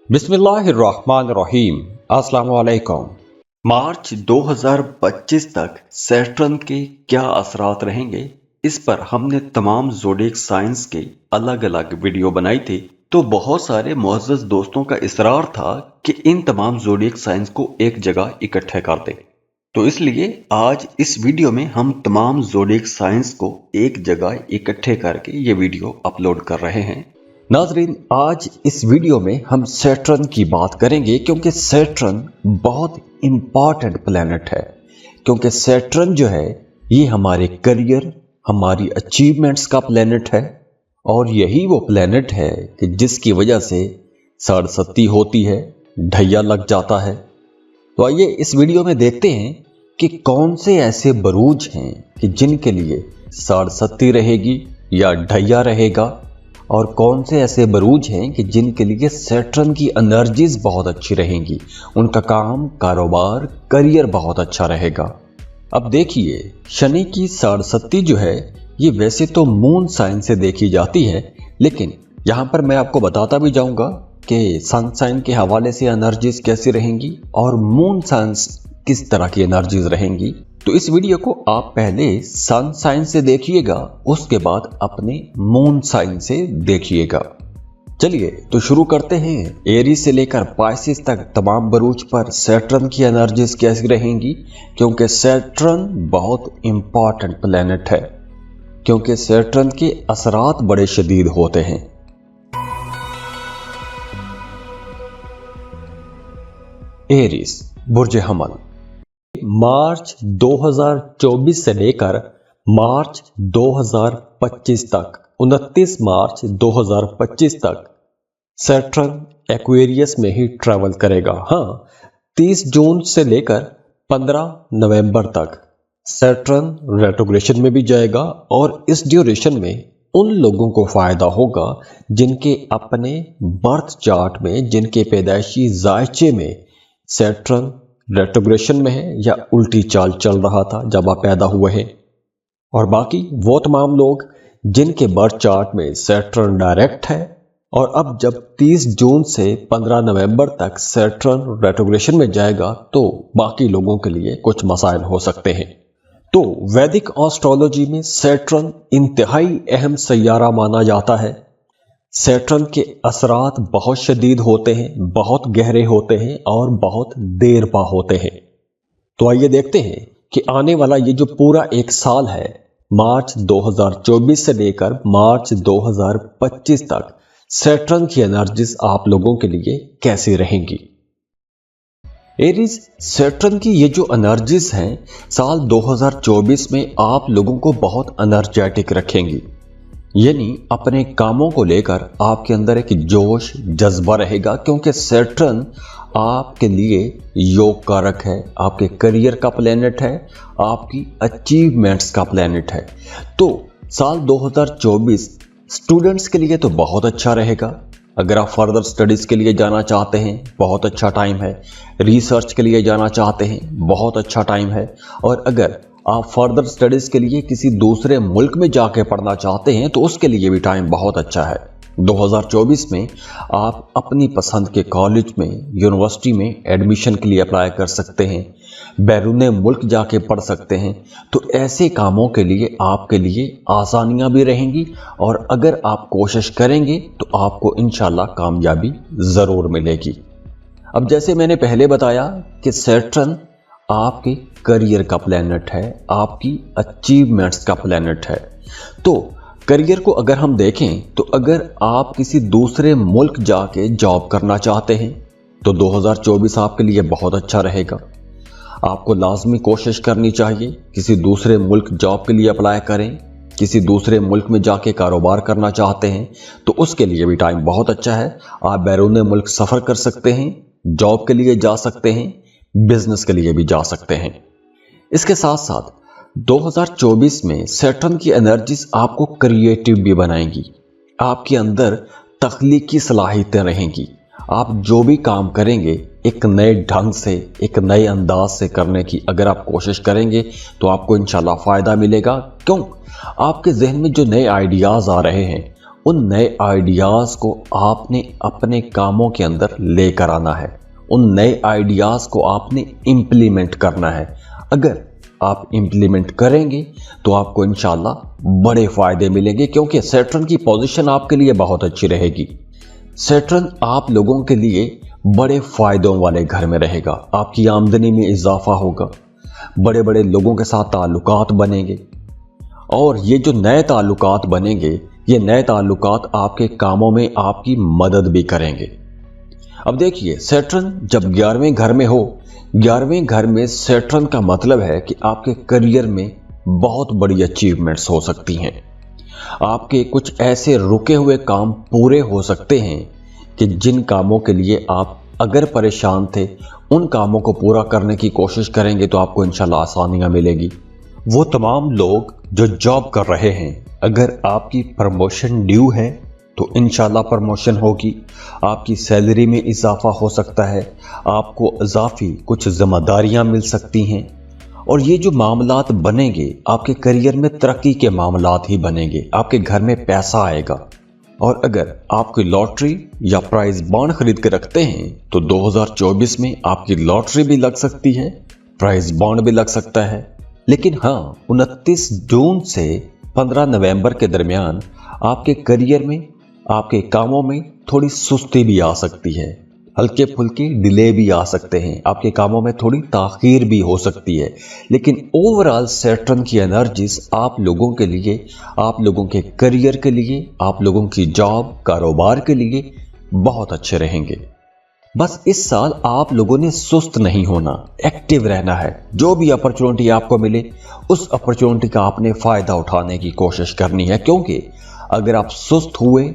बिस्मिल्लाहिर्रहमानिर्रहीम। अस्सलाम वालेकुम। मार्च 2025 तक सैटर्न के क्या असरात रहेंगे, इस पर हमने तमाम ज़ोडिएक साइंस के अलग अलग वीडियो बनाई थी। तो बहुत सारे मुअज़्ज़ज़ दोस्तों का इसरार था कि इन तमाम ज़ोडिएक साइंस को एक जगह इकट्ठे कर दें। तो इसलिए आज इस वीडियो में हम तमाम ज़ोडिएक साइंस को एक जगह इकट्ठे करके ये वीडियो अपलोड कर रहे हैं। नाज़रीन, आज इस वीडियो में हम सैटर्न की बात करेंगे क्योंकि सैटर्न बहुत इम्पॉर्टेंट प्लैनेट है। क्योंकि सैटर्न जो है ये हमारे करियर, हमारी अचीवमेंट्स का प्लैनेट है और यही वो प्लैनेट है कि जिसकी वजह से सड़सत्ती होती है, ढैया लग जाता है। तो आइए इस वीडियो में देखते हैं कि कौन से ऐसे बरूज हैं कि जिनके लिए सड़सत्ती रहेगी या ढैया रहेगा, और कौन से ऐसे बरूज हैं कि जिनके लिए सैटर्न की एनर्जीज बहुत अच्छी रहेंगी, उनका काम, कारोबार, करियर बहुत अच्छा रहेगा। अब देखिए, शनि की सड़सत्ती जो है ये वैसे तो मून साइन से देखी जाती है, लेकिन यहाँ पर मैं आपको बताता भी जाऊंगा कि सन साइन के हवाले से एनर्जीज कैसी रहेंगी और मून साइंस किस तरह की एनर्जीज रहेंगी। तो इस वीडियो को आप पहले सन साइन से देखिएगा, उसके बाद अपने मून साइन से देखिएगा। चलिए तो शुरू करते हैं। एरीज से लेकर पाइसिस तक तमाम बरूज पर सैटर्न की एनर्जीज कैसी रहेंगी, क्योंकि सैटर्न बहुत इंपॉर्टेंट प्लैनेट है, क्योंकि सैटर्न के असरात बड़े शदीद होते हैं। एरीज बुर्ज हमल मार्च 2024 से लेकर मार्च 2025 तक 29 मार्च 2025 तक सैटर्न एक्वेरियस में ही ट्रैवल करेगा। हाँ, 30 जून से लेकर 15 नवंबर तक सैटर्न रेट्रोग्रेशन में भी जाएगा और इस ड्यूरेशन में उन लोगों को फायदा होगा जिनके अपने बर्थ चार्ट में, जिनके पैदाइशी जायचे में सैटर्न रेट्रोग्रेशन में है या उल्टी चाल चल रहा था जब आप पैदा हुए हैं। और बाकी वो तमाम लोग जिनके बर्थ चार्ट में सैटर्न डायरेक्ट है और अब जब 30 जून से 15 नवंबर तक सैटर्न रेट्रोग्रेशन में जाएगा तो बाकी लोगों के लिए कुछ मसाइल हो सकते हैं। तो वैदिक एस्ट्रोलॉजी में सैटर्न इंतहाई अहम सैयारा माना जाता है। सैटर्न के असरात बहुत शदीद होते हैं, बहुत गहरे होते हैं और बहुत देर पा होते हैं। तो आइए देखते हैं कि आने वाला ये जो पूरा एक साल है, मार्च 2024 से लेकर मार्च 2025 तक सैटर्न की एनर्जीज आप लोगों के लिए कैसी रहेंगी। एरीज, सैटर्न की ये जो एनर्जीज हैं साल 2024 में आप लोगों को बहुत एनर्जेटिक रखेंगी। यानी अपने कामों को लेकर आपके अंदर एक जोश, जज्बा रहेगा, क्योंकि सैटर्न आपके लिए योग कारक है, आपके करियर का प्लैनेट है, आपकी अचीवमेंट्स का प्लैनेट है। तो साल 2024 स्टूडेंट्स के लिए तो बहुत अच्छा रहेगा। अगर आप फर्दर स्टडीज़ के लिए जाना चाहते हैं, बहुत अच्छा टाइम है। रिसर्च के लिए जाना चाहते हैं, बहुत अच्छा टाइम है। और अगर आप फर्दर स्टडीज़ के लिए किसी दूसरे मुल्क में जाके पढ़ना चाहते हैं तो उसके लिए भी टाइम बहुत अच्छा है। 2024 में आप अपनी पसंद के कॉलेज में, यूनिवर्सिटी में एडमिशन के लिए अप्लाई कर सकते हैं, बैरूने मुल्क जाके पढ़ सकते हैं। तो ऐसे कामों के लिए आपके लिए आसानियां भी रहेंगी और अगर आप कोशिश करेंगे तो आपको इंशाल्लाह कामयाबी ज़रूर मिलेगी। अब जैसे मैंने पहले बताया कि सैटर्न आपके करियर का प्लैनेट है, आपकी अचीवमेंट्स का प्लैनेट है। तो करियर को अगर हम देखें तो अगर आप किसी दूसरे मुल्क जाके जॉब करना चाहते हैं तो 2024 आपके लिए बहुत अच्छा रहेगा। आपको लाजमी कोशिश करनी चाहिए, किसी दूसरे मुल्क जॉब के लिए अप्लाई करें। किसी दूसरे मुल्क में जाके कारोबार करना चाहते हैं तो उसके लिए भी टाइम बहुत अच्छा है। आप बैरून मुल्क सफ़र कर सकते हैं, जॉब के लिए जा सकते हैं, बिजनेस के लिए भी जा सकते हैं। इसके साथ साथ 2024 में सैटर्न की एनर्जीज आपको क्रिएटिव भी बनाएंगी। आपके अंदर तख्लीकी सलाहियतें रहेंगी। आप जो भी काम करेंगे एक नए ढंग से, एक नए अंदाज से करने की अगर आप कोशिश करेंगे तो आपको इंशाल्लाह फ़ायदा मिलेगा। क्यों? आपके जहन में जो नए आइडियाज़ आ रहे हैं उन नए आइडियाज़ को आपने अपने कामों के अंदर लेकर आना है, उन नए आइडियाज़ को आपने इम्प्लीमेंट करना है। अगर आप इम्प्लीमेंट करेंगे तो आपको इंशाल्लाह बड़े फ़ायदे मिलेंगे, क्योंकि सैटर्न की पोजीशन आपके लिए बहुत अच्छी रहेगी। सैटर्न आप लोगों के लिए बड़े फ़ायदों वाले घर में रहेगा, आपकी आमदनी में इजाफा होगा, बड़े बड़े लोगों के साथ ताल्लुकात बनेंगे, और ये जो नए ताल्लुकात बनेंगे, ये नए ताल्लुकात आपके कामों में आपकी मदद भी करेंगे। अब देखिए, सैटर्न जब 11वें घर में हो, 11वें घर में सैटर्न का मतलब है कि आपके करियर में बहुत बड़ी अचीवमेंट्स हो सकती हैं। आपके कुछ ऐसे रुके हुए काम पूरे हो सकते हैं कि जिन कामों के लिए आप अगर परेशान थे, उन कामों को पूरा करने की कोशिश करेंगे तो आपको इंशाल्लाह आसानियां मिलेगी। वो तमाम लोग जो जॉब कर रहे हैं, अगर आपकी प्रमोशन ड्यू है तो इंशाल्लाह प्रमोशन होगी, आपकी सैलरी में इजाफा हो सकता है, आपको इजाफी कुछ जिम्मेदारियां मिल सकती हैं, और ये जो मामलात बनेंगे आपके करियर में तरक्की के मामलात ही बनेंगे, आपके घर में पैसा आएगा। और अगर आपकी लॉटरी या प्राइज बॉन्ड खरीद के रखते हैं तो 2024 में आपकी लॉटरी भी लग सकती है, प्राइज बॉन्ड भी लग सकता है। लेकिन हाँ, 29 जून से 15 नवंबर के दरमियान आपके करियर में, आपके कामों में थोड़ी सुस्ती भी आ सकती है, हल्के फुल्के डिले भी आ सकते हैं, आपके कामों में थोड़ी ताखीर भी हो सकती है। लेकिन ओवरऑल सैटर्न की एनर्जीज आप लोगों के लिए, आप लोगों के करियर के लिए, आप लोगों की जॉब कारोबार के लिए बहुत अच्छे रहेंगे। बस इस साल आप लोगों ने सुस्त नहीं होना, एक्टिव रहना है। जो भी अपॉर्चुनिटी आपको मिले उस अपॉर्चुनिटी का आपने फायदा उठाने की कोशिश करनी है, क्योंकि अगर आप सुस्त हुए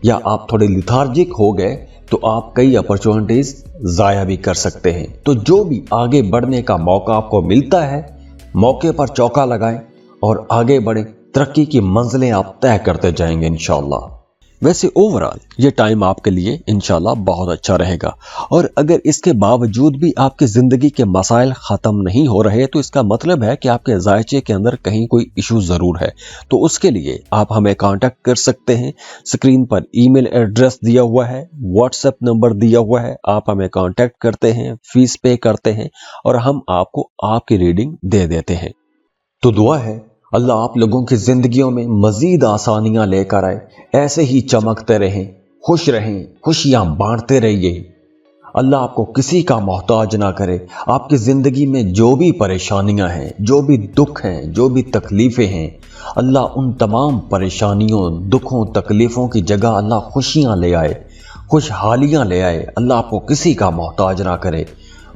या आप थोड़े लिथार्जिक हो गए तो आप कई अपॉर्चुनिटीज ज़ाया भी कर सकते हैं। तो जो भी आगे बढ़ने का मौका आपको मिलता है, मौके पर चौका लगाएं और आगे बढ़ें, तरक्की की मंजिलें आप तय करते जाएंगे इंशाल्लाह। वैसे ओवरऑल ये टाइम आपके लिए इंशाल्लाह बहुत अच्छा रहेगा, और अगर इसके बावजूद भी आपकी ज़िंदगी के मसाइल ख़त्म नहीं हो रहे तो इसका मतलब है कि आपके ज़ायचे के अंदर कहीं कोई इशू ज़रूर है। तो उसके लिए आप हमें कांटेक्ट कर सकते हैं। स्क्रीन पर ईमेल एड्रेस दिया हुआ है, व्हाट्सएप नंबर दिया हुआ है, आप हमें कांटेक्ट करते हैं, फीस पे करते हैं और हम आपको आपकी रीडिंग दे देते हैं। तो दुआ है अल्लाह आप लोगों की जिंदगियों में मजीद आसानियां लेकर आए, ऐसे ही चमकते रहें, खुश रहें, खुशियां बांटते रहिए। अल्लाह आपको किसी का मोहताज ना करे। आपकी जिंदगी में जो भी परेशानियां हैं, जो भी दुख हैं, जो भी तकलीफें हैं, अल्लाह उन तमाम परेशानियों, दुखों, तकलीफों की जगह अल्लाह खुशियां ले आए, खुशहालियां ले आए। अल्लाह आपको किसी का मोहताज ना करे।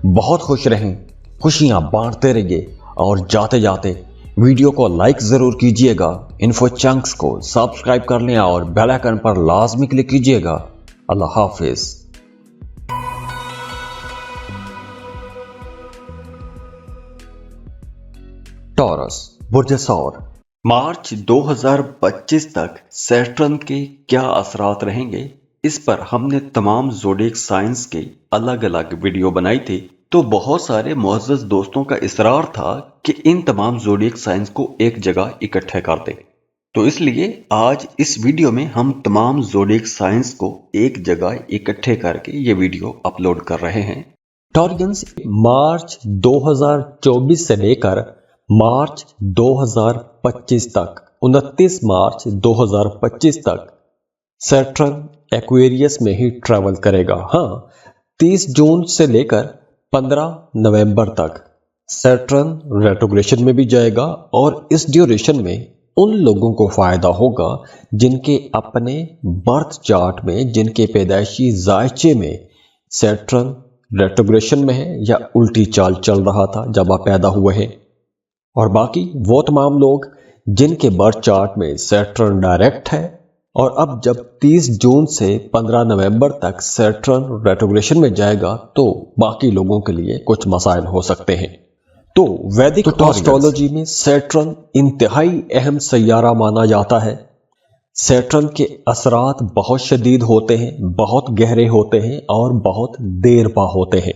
बहुत खुश रहें, खुशियां बांटते रहिए, और जाते जाते वीडियो को लाइक ज़रूर कीजिएगा, इन्फो चंक्स को सब्सक्राइब कर लें और बेल आइकन पर लाजमी क्लिक कीजिएगा। अल्लाह हाफिज। टॉरस, बुर्ज सौर, मार्च 2025 तक सैटर्न के क्या असरात रहेंगे, इस पर हमने तमाम ज़ोडिएक साइंस के अलग अलग वीडियो बनाई थी। तो बहुत सारे मुअज़्ज़ज़ दोस्तों का इसरार था कि इन तमाम ज़ोडिएक साइंस को एक जगह इकट्ठे कर दें, तो इसलिए आज इस वीडियो में हम तमाम ज़ोडिएक साइंस को एक जगह इकट्ठे करके ये वीडियो अपलोड कर रहे हैं। टॉरियंस मार्च 2024 से लेकर मार्च 2025 तक, 29 मार्च 2025 तक सैटर्न एक्वेरियस में ही ट्रैवल करेगा। हाँ, 30 जून से लेकर 15 नवंबर तक सैटर्न रेट्रोग्रेशन में भी जाएगा, और इस ड्यूरेशन में उन लोगों को फायदा होगा जिनके अपने बर्थ चार्ट में, जिनके पैदाइशी जायचे में सैटर्न रेट्रोग्रेशन में है या उल्टी चाल चल रहा था जब आप पैदा हुए हैं। और बाकी वो तमाम लोग जिनके बर्थ चार्ट में सैटर्न डायरेक्ट है, और अब जब 30 जून से 15 नवंबर तक सैटर्न रेट्रोग्रेशन में जाएगा तो बाकी लोगों के लिए कुछ मसाइल हो सकते हैं। तो वैदिक एस्ट्रोलॉजी में सैटर्न इंतहाई अहम सैयारा माना जाता है। सैटर्न के असरात बहुत शदीद होते हैं, बहुत गहरे होते हैं और बहुत देर पा होते हैं।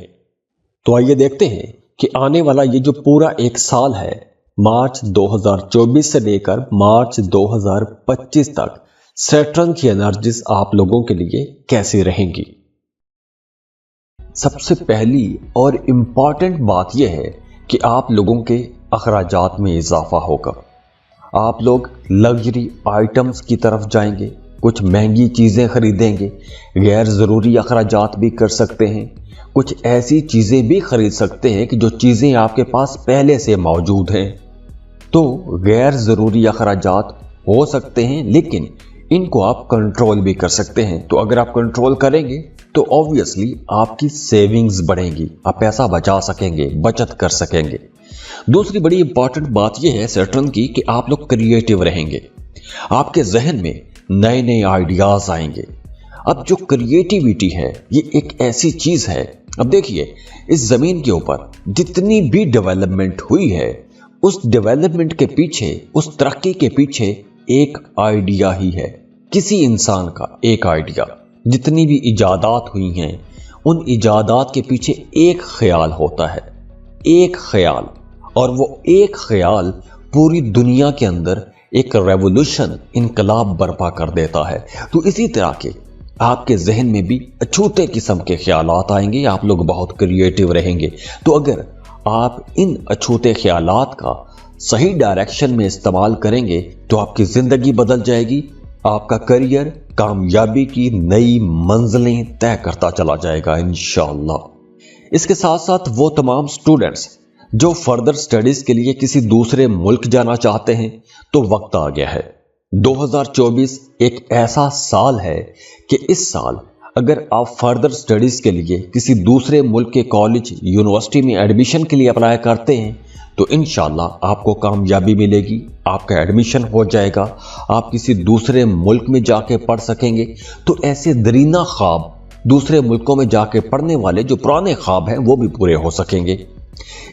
तो आइए देखते हैं कि आने वाला ये जो पूरा एक साल है, मार्च 2024 से लेकर मार्च 2025 तक सैटर्न की एनर्जीज आप लोगों के लिए कैसी रहेंगी? सबसे पहली और इम्पॉर्टेंट बात यह है कि आप लोगों के अखराजात में इजाफा होगा। आप लोग लग्जरी आइटम्स की तरफ जाएंगे, कुछ महंगी चीज़ें खरीदेंगे, गैर ज़रूरी अखराजात भी कर सकते हैं, कुछ ऐसी चीज़ें भी खरीद सकते हैं कि जो चीज़ें आपके पास पहले से मौजूद हैं। तो गैर ज़रूरी अखराजात हो सकते हैं, लेकिन इनको आप कंट्रोल भी कर सकते हैं। तो अगर आप कंट्रोल करेंगे तो ऑब्वियसली आपकी सेविंग्स बढ़ेंगी, आप पैसा बचा सकेंगे, बचत कर सकेंगे। दूसरी बड़ी इंपॉर्टेंट बात यह है सैटर्न की कि आप लोग क्रिएटिव रहेंगे, आपके जहन में नए नए आइडियाज आएंगे। अब जो क्रिएटिविटी है ये एक ऐसी चीज है, अब देखिए इस जमीन के ऊपर जितनी भी डेवलपमेंट हुई है, उस डेवलपमेंट के पीछे, उस तरक्की के पीछे एक आइडिया ही है, किसी इंसान का एक आइडिया। जितनी भी इजादात हुई हैं, उन इजादात के पीछे एक ख्याल होता है, एक ख्याल, और वो एक ख्याल पूरी दुनिया के अंदर एक रेवोल्यूशन, इनकलाब बर्पा कर देता है। तो इसी तरह के आपके जहन में भी अछूते किस्म के ख्यालात आएंगे, आप लोग बहुत क्रिएटिव रहेंगे। तो अगर आप इन अछूते ख्यालात का सही डायरेक्शन में इस्तेमाल करेंगे तो आपकी ज़िंदगी बदल जाएगी, आपका करियर कामयाबी की नई मंजिलें तय करता चला जाएगा इंशाअल्लाह। इसके साथ साथ वो तमाम स्टूडेंट्स जो फर्दर स्टडीज के लिए किसी दूसरे मुल्क जाना चाहते हैं, तो वक्त आ गया है। 2024 एक ऐसा साल है कि इस साल अगर आप फर्दर स्टडीज के लिए किसी दूसरे मुल्क के कॉलेज, यूनिवर्सिटी में एडमिशन के लिए अप्लाई करते हैं तो इंशाल्लाह आपको कामयाबी मिलेगी, आपका एडमिशन हो जाएगा, आप किसी दूसरे मुल्क में जाके पढ़ सकेंगे। तो ऐसे दरीना ख्वाब, दूसरे मुल्कों में जाके पढ़ने वाले जो पुराने ख्वाब हैं वो भी पूरे हो सकेंगे।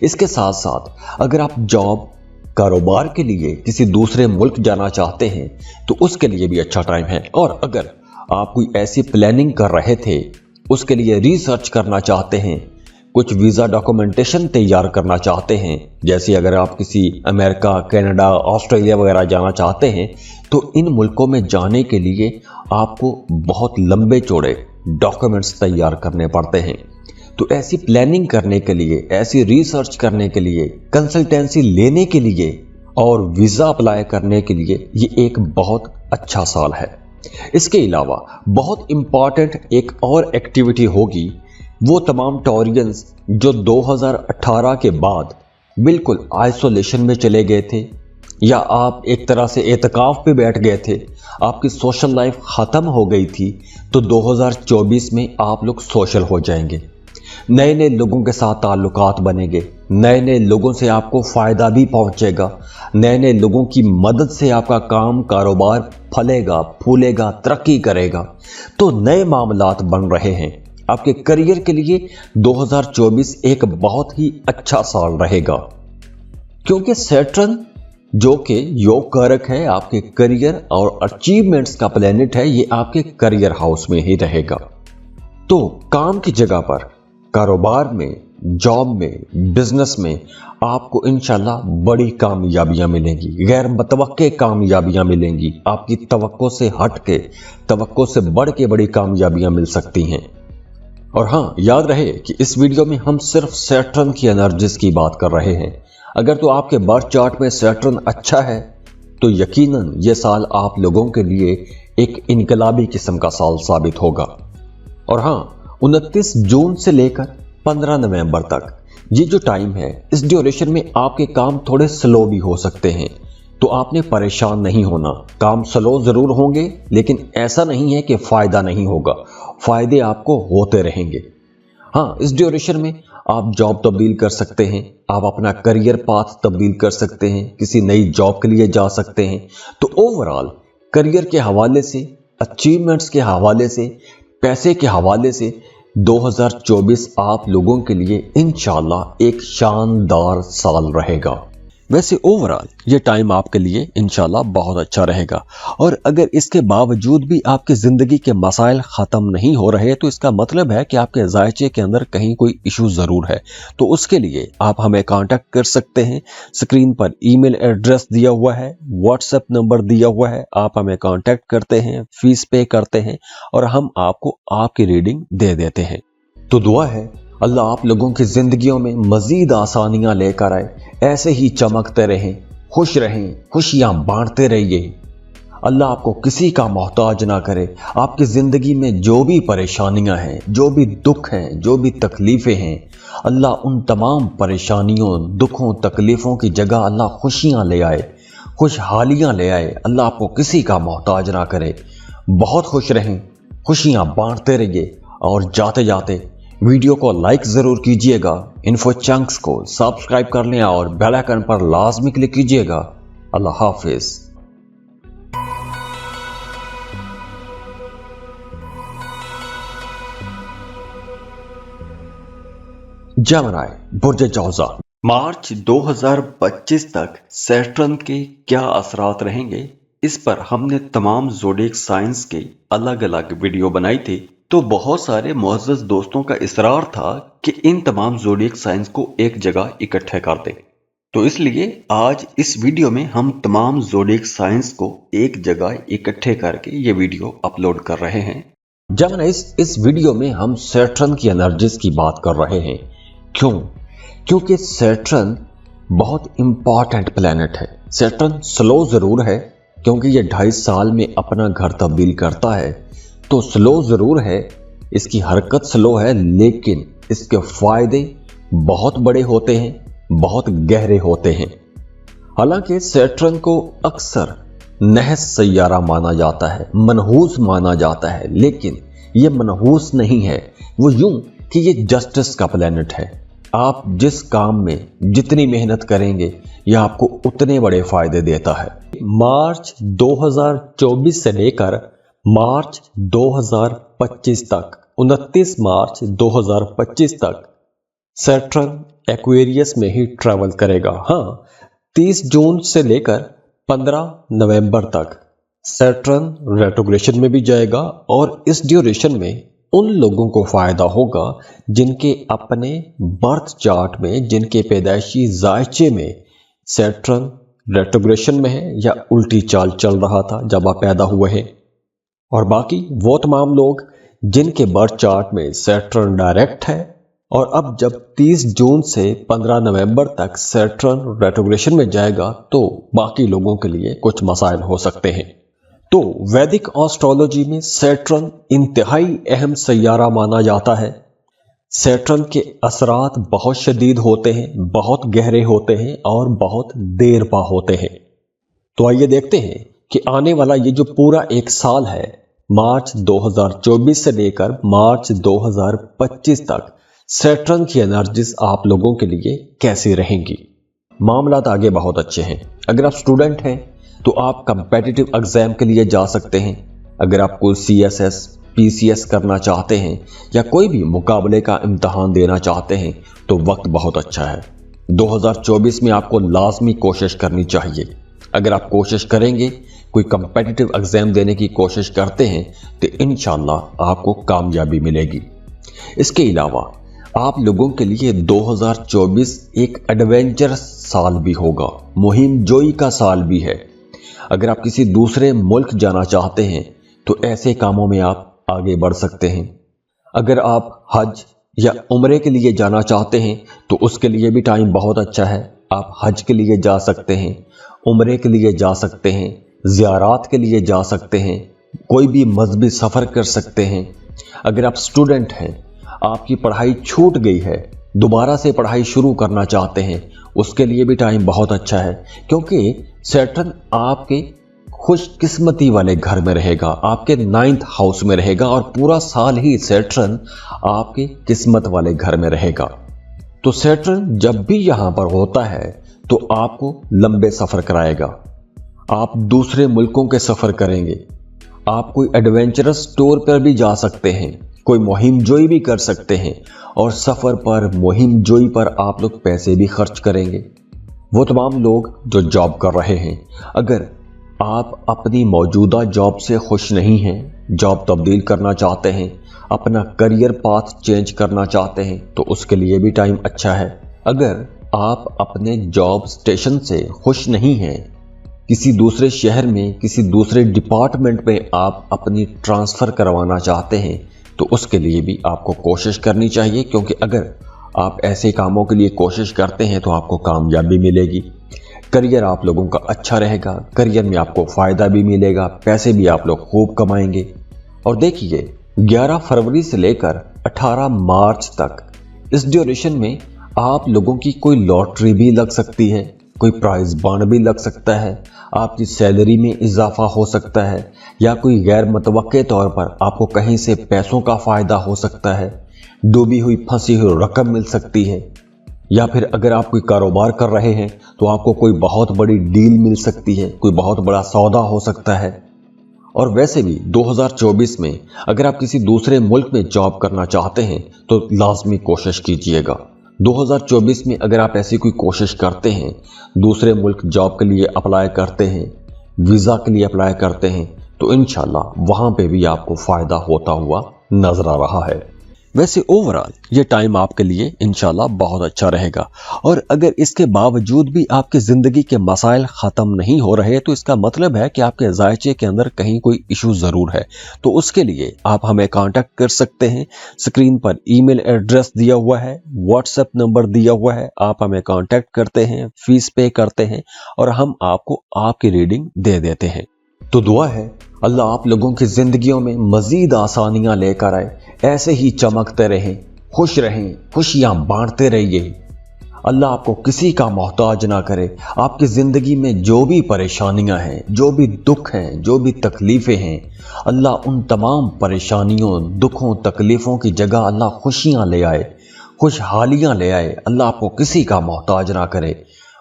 इसके साथ साथ अगर आप जॉब, कारोबार के लिए किसी दूसरे मुल्क जाना चाहते हैं तो उसके लिए भी अच्छा टाइम है। और अगर आप कोई ऐसी प्लानिंग कर रहे थे, उसके लिए रिसर्च करना चाहते हैं, कुछ वीज़ा डॉक्यूमेंटेशन तैयार करना चाहते हैं, जैसे अगर आप किसी अमेरिका, कनाडा, ऑस्ट्रेलिया वगैरह जाना चाहते हैं, तो इन मुल्कों में जाने के लिए आपको बहुत लंबे चौड़े डॉक्यूमेंट्स तैयार करने पड़ते हैं। तो ऐसी प्लानिंग करने के लिए, ऐसी रिसर्च करने के लिए, कंसल्टेंसी लेने के लिए और वीज़ा अप्लाई करने के लिए ये एक बहुत अच्छा साल है। इसके अलावा बहुत इम्पॉर्टेंट एक और एक्टिविटी होगी, वो तमाम टॉरियंस जो 2018 के बाद बिल्कुल आइसोलेशन में चले गए थे, या आप एक तरह से एतकाफ पे बैठ गए थे, आपकी सोशल लाइफ ख़त्म हो गई थी, तो 2024 में आप लोग सोशल हो जाएंगे, नए नए लोगों के साथ ताल्लुकात बनेंगे, नए नए लोगों से आपको फ़ायदा भी पहुंचेगा, नए नए लोगों की मदद से आपका काम, कारोबार फलेगा, फूलेगा, तरक्की करेगा। तो नए मामलात बन रहे हैं। आपके करियर के लिए 2024 एक बहुत ही अच्छा साल रहेगा, क्योंकि सैटर्न जो कि योग कारक है, आपके करियर और अचीवमेंट्स का प्लेनेट है, ये आपके करियर हाउस में ही रहेगा। तो काम की जगह पर, कारोबार में, जॉब में, बिजनेस में आपको इंशाल्लाह बड़ी कामयाबियां मिलेंगी, गैर मुतवक्के कामयाबियां मिलेंगी, आपकी तवक्को से हट के, तवक्को से बढ़ के बड़ी कामयाबियां मिल सकती हैं। और हाँ, याद रहे कि इस वीडियो में हम सिर्फ सैटर्न की एनर्जीज की बात कर रहे हैं। अगर तो आपके बर्थ चार्ट में सैटर्न अच्छा है तो यकीनन ये साल आप लोगों के लिए एक इनकलाबी किस्म का साल साबित होगा। और हाँ, 29 जून से लेकर 15 नवंबर तक ये जो टाइम है, इस ड्यूरेशन में आपके काम थोड़े स्लो भी हो सकते हैं, तो आपने परेशान नहीं होना। काम स्लो जरूर होंगे, लेकिन ऐसा नहीं है कि फ़ायदा नहीं होगा, फ़ायदे आपको होते रहेंगे। हाँ, इस ड्यूरेशन में आप जॉब तब्दील कर सकते हैं, आप अपना करियर पाथ तब्दील कर सकते हैं, किसी नई जॉब के लिए जा सकते हैं। तो ओवरऑल करियर के हवाले से, अचीवमेंट्स के हवाले से, पैसे के हवाले से 2024 आप लोगों के लिए इंशाल्लाह एक शानदार साल रहेगा। वैसे ओवरऑल ये टाइम आपके लिए इंशाल्लाह बहुत अच्छा रहेगा। और अगर इसके बावजूद भी आपकी ज़िंदगी के मसाइल ख़त्म नहीं हो रहे तो इसका मतलब है कि आपके जायचे के अंदर कहीं कोई इशू ज़रूर है। तो उसके लिए आप हमें कांटेक्ट कर सकते हैं। स्क्रीन पर ईमेल एड्रेस दिया हुआ है, व्हाट्सएप नंबर दिया हुआ है, आप हमें कांटेक्ट करते हैं, फीस पे करते हैं और हम आपको आपकी रीडिंग दे देते हैं। तो दुआ है अल्लाह आप लोगों की जिंदगियों में मजीद आसानियां लेकर आए, ऐसे ही चमकते रहें, खुश रहें, खुशियां बांटते रहिए। अल्लाह आपको किसी का मोहताज ना करे। आपकी जिंदगी में जो भी परेशानियां हैं, जो भी दुख हैं, जो भी तकलीफें हैं, अल्लाह उन तमाम परेशानियों, दुखों, तकलीफों की जगह अल्लाह खुशियां ले आए, खुशहालियां ले आए। अल्लाह आपको किसी का मोहताज ना करे। बहुत खुश रहें, खुशियां बांटते रहिए और जाते जाते वीडियो को लाइक ज़रूर कीजिएगा, इन्फो चंक्स को सब्सक्राइब कर लें और बेल आइकन पर लाजमी क्लिक कीजिएगा। अल्लाह हाफिज़। जेमिनी बुर्ज जौज़ा, मार्च 2025 तक सैटर्न के क्या असरात रहेंगे, इस पर हमने तमाम ज़ोडिएक साइंस के अलग अलग वीडियो बनाई थी। तो बहुत सारे मुअज़्ज़ज़ दोस्तों का इसरार था कि इन तमाम ज़ोडिएक साइंस को एक जगह इकट्ठे कर दें। तो इसलिए आज इस वीडियो में हम तमाम ज़ोडिएक साइंस को एक जगह इकट्ठे करके ये वीडियो अपलोड कर रहे हैं। जेमिनी, इस वीडियो में हम सैटर्न की एनर्जीज की बात कर रहे हैं। क्यों? क्योंकि सैटर्न बहुत इंपॉर्टेंट प्लैनेट है। सैटर्न स्लो ज़रूर है क्योंकि ये 2.5 साल में अपना घर तब्दील करता है, तो स्लो ज़रूर है, इसकी हरकत स्लो है, लेकिन इसके फ़ायदे बहुत बड़े होते हैं, बहुत गहरे होते हैं। हालांकि सैटर्न को अक्सर नहस सैयारा माना जाता है, मनहूस माना जाता है, लेकिन ये मनहूस नहीं है। वो यूं कि ये जस्टिस का प्लैनेट है। आप जिस काम में जितनी मेहनत करेंगे ये आपको उतने बड़े फायदे देता है। मार्च 2024 से लेकर मार्च 2025 तक, 29 मार्च 2025 तक सैटर्न एक्वेरियस में ही ट्रैवल करेगा। हाँ, 30 जून से लेकर 15 नवंबर तक सैटर्न रेट्रोग्रेशन में भी जाएगा और इस ड्यूरेशन में उन लोगों को फायदा होगा जिनके अपने बर्थ चार्ट में, जिनके पैदाइशी जायचे में सैटर्न रेट्रोग्रेशन में है या उल्टी चाल चल रहा था जब आप पैदा हुए हैं। और बाकी वो तमाम लोग जिनके बर्थ चार्ट में सैटर्न डायरेक्ट है और अब जब 30 जून से 15 नवंबर तक सैटर्न रेट्रोग्रेशन में जाएगा तो बाकी लोगों के लिए कुछ मसाइल हो सकते हैं। तो वैदिक एस्ट्रोलॉजी में सैटर्न इंतहाई अहम सैयारा माना जाता है। सैटर्न के असरात बहुत शदीद होते हैं, बहुत गहरे होते हैं और बहुत देर पा होते हैं। तो आइए देखते हैं कि आने वाला ये जो पूरा एक साल है, मार्च 2024 से लेकर मार्च 2025 तक सैटर्न की एनर्जीज आप लोगों के लिए कैसी रहेंगी। मामलात आगे बहुत अच्छे हैं। अगर आप स्टूडेंट हैं तो आप कम्पिटिटिव एग्जाम के लिए जा सकते हैं। अगर आप कोई CSS, PCS करना चाहते हैं या कोई भी मुकाबले का इम्तहान देना चाहते हैं तो वक्त बहुत अच्छा है। 2024 में आपको लाजमी कोशिश करनी चाहिए। अगर आप कोशिश करेंगे, कोई कम्पिटिटिव एग्जाम देने की कोशिश करते हैं तो इंशाल्लाह आपको कामयाबी मिलेगी। इसके अलावा आप लोगों के लिए 2024 एक एडवेंचरस साल भी होगा, मुहिम जोई का साल भी है। अगर आप किसी दूसरे मुल्क जाना चाहते हैं तो ऐसे कामों में आप आगे बढ़ सकते हैं। अगर आप हज या उम्रे के लिए जाना चाहते हैं तो उसके लिए भी टाइम बहुत अच्छा है। आप हज के लिए जा सकते हैं, उम्रे के लिए जा सकते हैं, ज़ियारात के लिए जा सकते हैं, कोई भी मजहबी सफ़र कर सकते हैं। अगर आप स्टूडेंट हैं, आपकी पढ़ाई छूट गई है, दोबारा से पढ़ाई शुरू करना चाहते हैं, उसके लिए भी टाइम बहुत अच्छा है क्योंकि सैटर्न आपके खुशकिस्मती वाले घर में रहेगा, आपके 9th हाउस में रहेगा और पूरा साल ही सैटर्न आपके किस्मत वाले घर में रहेगा। तो सैटर्न जब भी यहाँ पर होता है तो आपको लंबे सफ़र कराएगा। आप दूसरे मुल्कों के सफ़र करेंगे, आप कोई एडवेंचरस टूर पर भी जा सकते हैं, कोई मुहिम जोई भी कर सकते हैं और सफ़र पर, मुहिम जोई पर आप लोग पैसे भी खर्च करेंगे। वो तमाम लोग जो जॉब कर रहे हैं, अगर आप अपनी मौजूदा जॉब से खुश नहीं हैं, जॉब तब्दील करना चाहते हैं, अपना करियर पाथ चेंज करना चाहते हैं, तो उसके लिए भी टाइम अच्छा है। अगर आप अपने जॉब स्टेशन से खुश नहीं हैं, किसी दूसरे शहर में, किसी दूसरे डिपार्टमेंट में आप अपनी ट्रांसफ़र करवाना चाहते हैं, तो उसके लिए भी आपको कोशिश करनी चाहिए, क्योंकि अगर आप ऐसे कामों के लिए कोशिश करते हैं तो आपको कामयाबी मिलेगी। करियर आप लोगों का अच्छा रहेगा, करियर में आपको फ़ायदा भी मिलेगा, पैसे भी आप लोग खूब कमाएंगे। और देखिए 11 फरवरी से लेकर 18 मार्च तक इस ड्यूरेशन में आप लोगों की कोई लॉटरी भी लग सकती है, कोई प्राइज बॉन्ड भी लग सकता है, आपकी सैलरी में इजाफा हो सकता है, या कोई गैर मुतवक्के तौर पर आपको कहीं से पैसों का फ़ायदा हो सकता है, डूबी हुई फंसी हुई रकम मिल सकती है, या फिर अगर आप कोई कारोबार कर रहे हैं तो आपको कोई बहुत बड़ी डील मिल सकती है, कोई बहुत बड़ा सौदा हो सकता है। और वैसे भी 2024 में अगर आप किसी दूसरे मुल्क में जॉब करना चाहते हैं तो लाजमी कोशिश कीजिएगा। 2024 में अगर आप ऐसी कोई कोशिश करते हैं, दूसरे मुल्क जॉब के लिए अप्लाई करते हैं, वीज़ा के लिए अप्लाई करते हैं, तो इंशाल्लाह वहाँ पे भी आपको फ़ायदा होता हुआ नजर आ रहा है। वैसे ओवरऑल ये टाइम आपके लिए इंशाल्लाह बहुत अच्छा रहेगा। और अगर इसके बावजूद भी आपकी ज़िंदगी के मसाइल ख़त्म नहीं हो रहे, तो इसका मतलब है कि आपके ज़ायचे के अंदर कहीं कोई इशू ज़रूर है। तो उसके लिए आप हमें कांटेक्ट कर सकते हैं। स्क्रीन पर ईमेल एड्रेस दिया हुआ है, व्हाट्सएप नंबर दिया हुआ है, आप हमें कांटेक्ट करते हैं, फीस पे करते हैं और हम आपको आपकी रीडिंग दे देते हैं। तो दुआ है अल्लाह आप लोगों की ज़िंदगियों में मज़ीद आसानियाँ लेकर आए, ऐसे ही चमकते रहें, खुश रहें, खुशियाँ बांटते रहिए। अल्लाह आपको किसी का मोहताज ना करे। आपकी ज़िंदगी में जो भी परेशानियां हैं, जो भी दुख हैं, जो भी तकलीफ़ें हैं, अल्लाह उन तमाम परेशानियों, दुखों, तकलीफ़ों की जगह अल्लाह खुशियां ले आए, खुशहालियां ले आए। अल्लाह आपको किसी का मोहताज ना करे।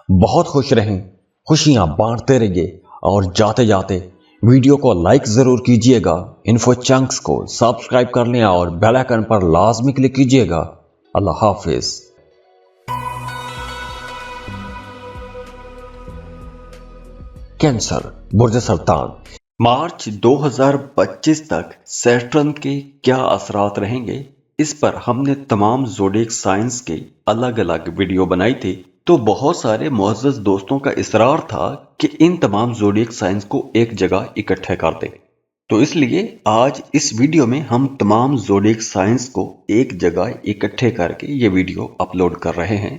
बहुत खुश रहें, खुशियां बांटते रहिए। और जाते जाते वीडियो को लाइक ज़रूर कीजिएगा, इन्फो चंक्स को सब्सक्राइब कर लें और बेल आइकन पर लाजमी क्लिक कीजिएगा। अल्लाह हाफिज़। कैंसर, बुर्ज सरतान। मार्च 2025 तक सैटर्न के क्या असरात रहेंगे, इस पर हमने तमाम ज़ोडिएक साइंस के अलग अलग वीडियो बनाई थी। तो बहुत सारे मुअज़्ज़ज़ दोस्तों का इसरार था कि इन तमाम ज़ोडिएक साइंस को एक जगह इकट्ठे कर दें। तो इसलिए आज इस वीडियो में हम तमाम ज़ोडिएक साइंस को एक जगह इकट्ठे करके ये वीडियो अपलोड कर रहे हैं।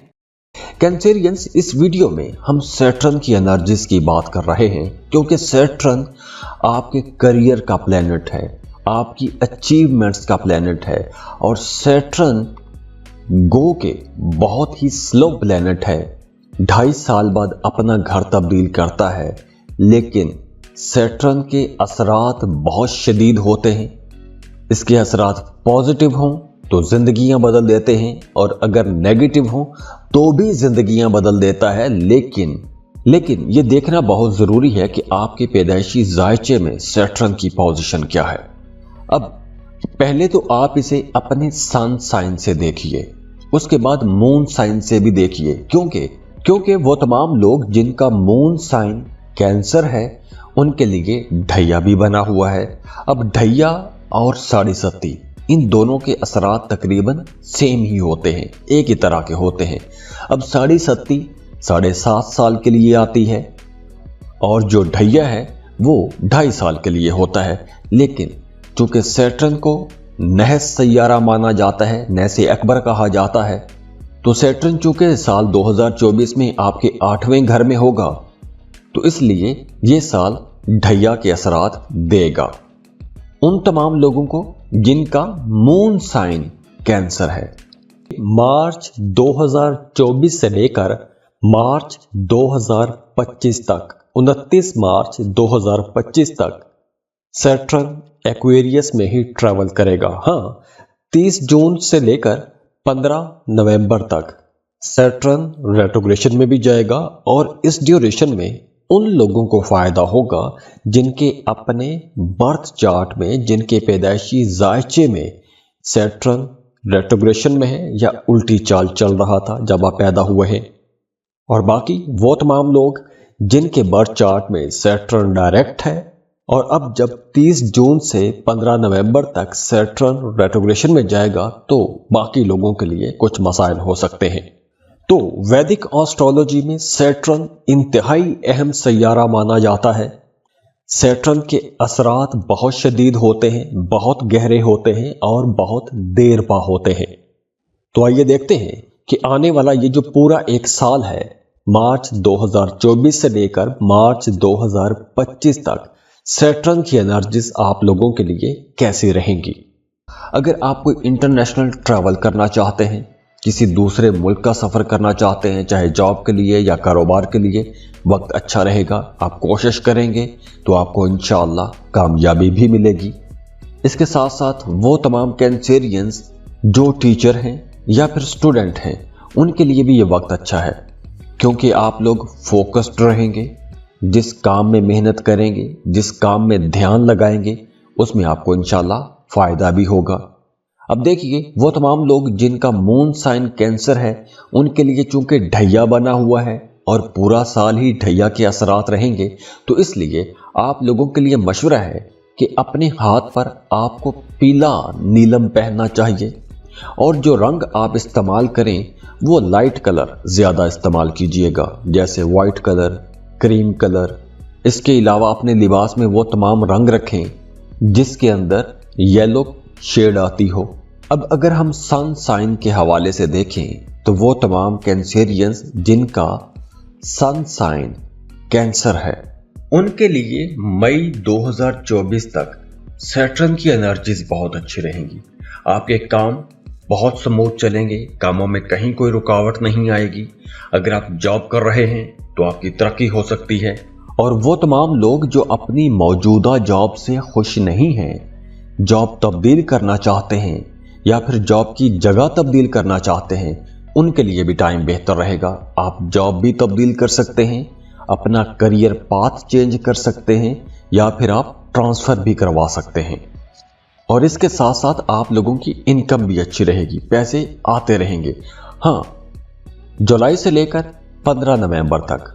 कैंसेरियंस, इस वीडियो में हम सैटर्न की एनर्जीज की बात कर रहे हैं, क्योंकि सैटर्न आपके करियर का प्लैनेट है, आपकी अचीवमेंट्स का प्लैनेट है। और सैटर्न गो के बहुत ही स्लो प्लैनेट है, 2.5 साल बाद अपना घर तब्दील करता है। लेकिन सैटर्न के असरात बहुत शदीद होते हैं। इसके असरात पॉजिटिव हों तो जिंदगियां बदल देते हैं, और अगर नेगेटिव हों तो भी जिंदगियां बदल देता है। लेकिन ये देखना बहुत ज़रूरी है कि आपके पैदाइशी जायचे में सैटर्न की पोजीशन क्या है। अब पहले तो आप इसे अपने सन साइन से देखिए, उसके बाद मून साइन से भी देखिए, क्योंकि वो तमाम लोग जिनका मून साइन कैंसर है उनके लिए ढैया भी बना हुआ है। अब ढैया और साढ़े सत्ती, इन दोनों के असरात तकरीबन सेम ही होते हैं, एक ही तरह के होते हैं। अब साढ़े सत्ती 7.5 साल के लिए आती है और जो ढैया है वो 2.5 साल के लिए होता है। लेकिन चूंकि सैटर्न को नहस सैयारा माना जाता है, नहसे अकबर कहा जाता है, तो सैटर्न चूंकि साल 2024 में आपके 8वें घर में होगा, तो इसलिए ये साल ढैया के असरात देगा उन तमाम लोगों को जिनका मून साइन कैंसर है। मार्च 2024 से लेकर मार्च 2025 तक, 29 मार्च 2025 तक सैटर्न एक्वेरियस में ही ट्रैवल करेगा। हाँ, 30 जून से लेकर 15 नवंबर तक सैटर्न रेट्रोग्रेशन में भी जाएगा। और इस ड्यूरेशन में उन लोगों को फ़ायदा होगा जिनके अपने बर्थ चार्ट में, जिनके पैदाइशी जायचे में सैटर्न रेट्रोग्रेशन में है या उल्टी चाल चल रहा था जब आप पैदा हुए हैं। और बाकी वो तमाम लोग जिनके बर्थ चार्ट में सैटर्न डायरेक्ट है और अब जब 30 जून से 15 नवंबर तक सैटर्न रेट्रोग्रेशन में जाएगा तो बाकी लोगों के लिए कुछ मसाइल हो सकते हैं। तो वैदिक एस्ट्रोलॉजी में सैटर्न इंतहाई अहम सैयारा माना जाता है। सैटर्न के असरात बहुत शदीद होते हैं, बहुत गहरे होते हैं और बहुत देर पा होते हैं। तो आइए देखते हैं कि आने वाला ये जो पूरा एक साल है, मार्च 2024 से लेकर मार्च 2025 तक सैटर्न की एनर्जीज आप लोगों के लिए कैसी रहेंगी। अगर आप कोई इंटरनेशनल ट्रैवल करना चाहते हैं, किसी दूसरे मुल्क का सफ़र करना चाहते हैं, चाहे जॉब के लिए या कारोबार के लिए, वक्त अच्छा रहेगा। आप कोशिश करेंगे तो आपको इंशाअल्लाह कामयाबी भी मिलेगी। इसके साथ साथ वो तमाम कैंसेरियंस जो टीचर हैं या फिर स्टूडेंट हैं, उनके लिए भी ये वक्त अच्छा है, क्योंकि आप लोग फोकस्ड रहेंगे। जिस काम में मेहनत करेंगे, जिस काम में ध्यान लगाएंगे, उसमें आपको इंशाल्लाह फ़ायदा भी होगा। अब देखिए, वो तमाम लोग जिनका मून साइन कैंसर है, उनके लिए चूंकि ढैया बना हुआ है और पूरा साल ही ढैया के असरात रहेंगे, तो इसलिए आप लोगों के लिए मशवरा है कि अपने हाथ पर आपको पीला नीलम पहनना चाहिए और जो रंग आप इस्तेमाल करें वो लाइट कलर ज़्यादा इस्तेमाल कीजिएगा, जैसे वाइट कलर, क्रीम कलर। इसके अलावा अपने लिबास में वो तमाम रंग रखें जिसके अंदर येलो शेड आती हो। अब अगर हम सन साइन के हवाले से देखें तो वो तमाम कैंसेरियंस जिनका सन साइन कैंसर है, उनके लिए मई 2024 तक सैटर्न की एनर्जीज बहुत अच्छी रहेंगी। आपके काम बहुत स्मूथ चलेंगे, कामों में कहीं कोई रुकावट नहीं आएगी। अगर आप जॉब कर रहे हैं तो आपकी तरक्की हो सकती है। और वो तमाम लोग जो अपनी मौजूदा जॉब से खुश नहीं हैं, जॉब तब्दील करना चाहते हैं या फिर जॉब की जगह तब्दील करना चाहते हैं, उनके लिए भी टाइम बेहतर रहेगा। आप जॉब भी तब्दील कर सकते हैं, अपना करियर पाथ चेंज कर सकते हैं या फिर आप ट्रांसफ़र भी करवा सकते हैं। और इसके साथ साथ आप लोगों की इनकम भी अच्छी रहेगी, पैसे आते रहेंगे। हाँ, जुलाई से लेकर 15 नवंबर तक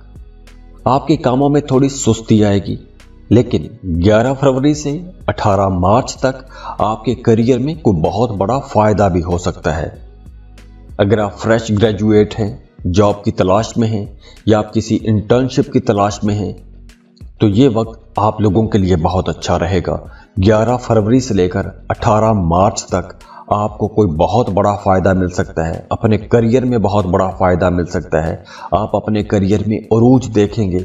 आपके कामों में थोड़ी सुस्ती आएगी, लेकिन 11 फरवरी से 18 मार्च तक आपके करियर में कोई बहुत बड़ा फायदा भी हो सकता है। अगर आप फ्रेश ग्रेजुएट हैं, जॉब की तलाश में हैं या आप किसी इंटर्नशिप की तलाश में हैं, तो ये वक्त आप लोगों के लिए बहुत अच्छा रहेगा। 11 फरवरी से लेकर 18 मार्च तक आपको कोई बहुत बड़ा फ़ायदा मिल सकता है, अपने करियर में बहुत बड़ा फ़ायदा मिल सकता है। आप अपने करियर में उरूज देखेंगे,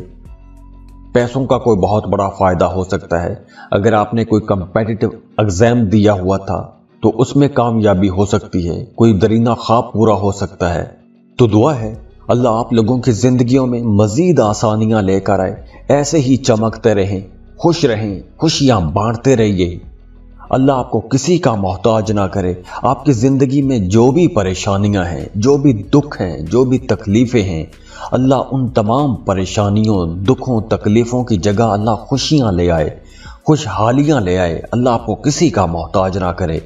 पैसों का कोई बहुत बड़ा फ़ायदा हो सकता है। अगर आपने कोई कम्पिटिटिव एग्ज़ाम दिया हुआ था तो उसमें कामयाबी हो सकती है, कोई दरीना ख्वाब पूरा हो सकता है। तो दुआ है अल्लाह आप लोगों की ज़िंदगियों में मज़ीद आसानियाँ लेकर आए, ऐसे ही चमकते रहें, खुश रहें, खुशियाँ बांटते रहिए। अल्लाह आपको किसी का मोहताज ना करे। आपकी ज़िंदगी में जो भी परेशानियां हैं, जो भी दुख हैं, जो भी तकलीफ़ें हैं, अल्लाह उन तमाम परेशानियों, दुखों, तकलीफ़ों की जगह अल्लाह खुशियां ले आए, खुशहालियां ले आए। अल्लाह आपको किसी का मोहताज ना करे।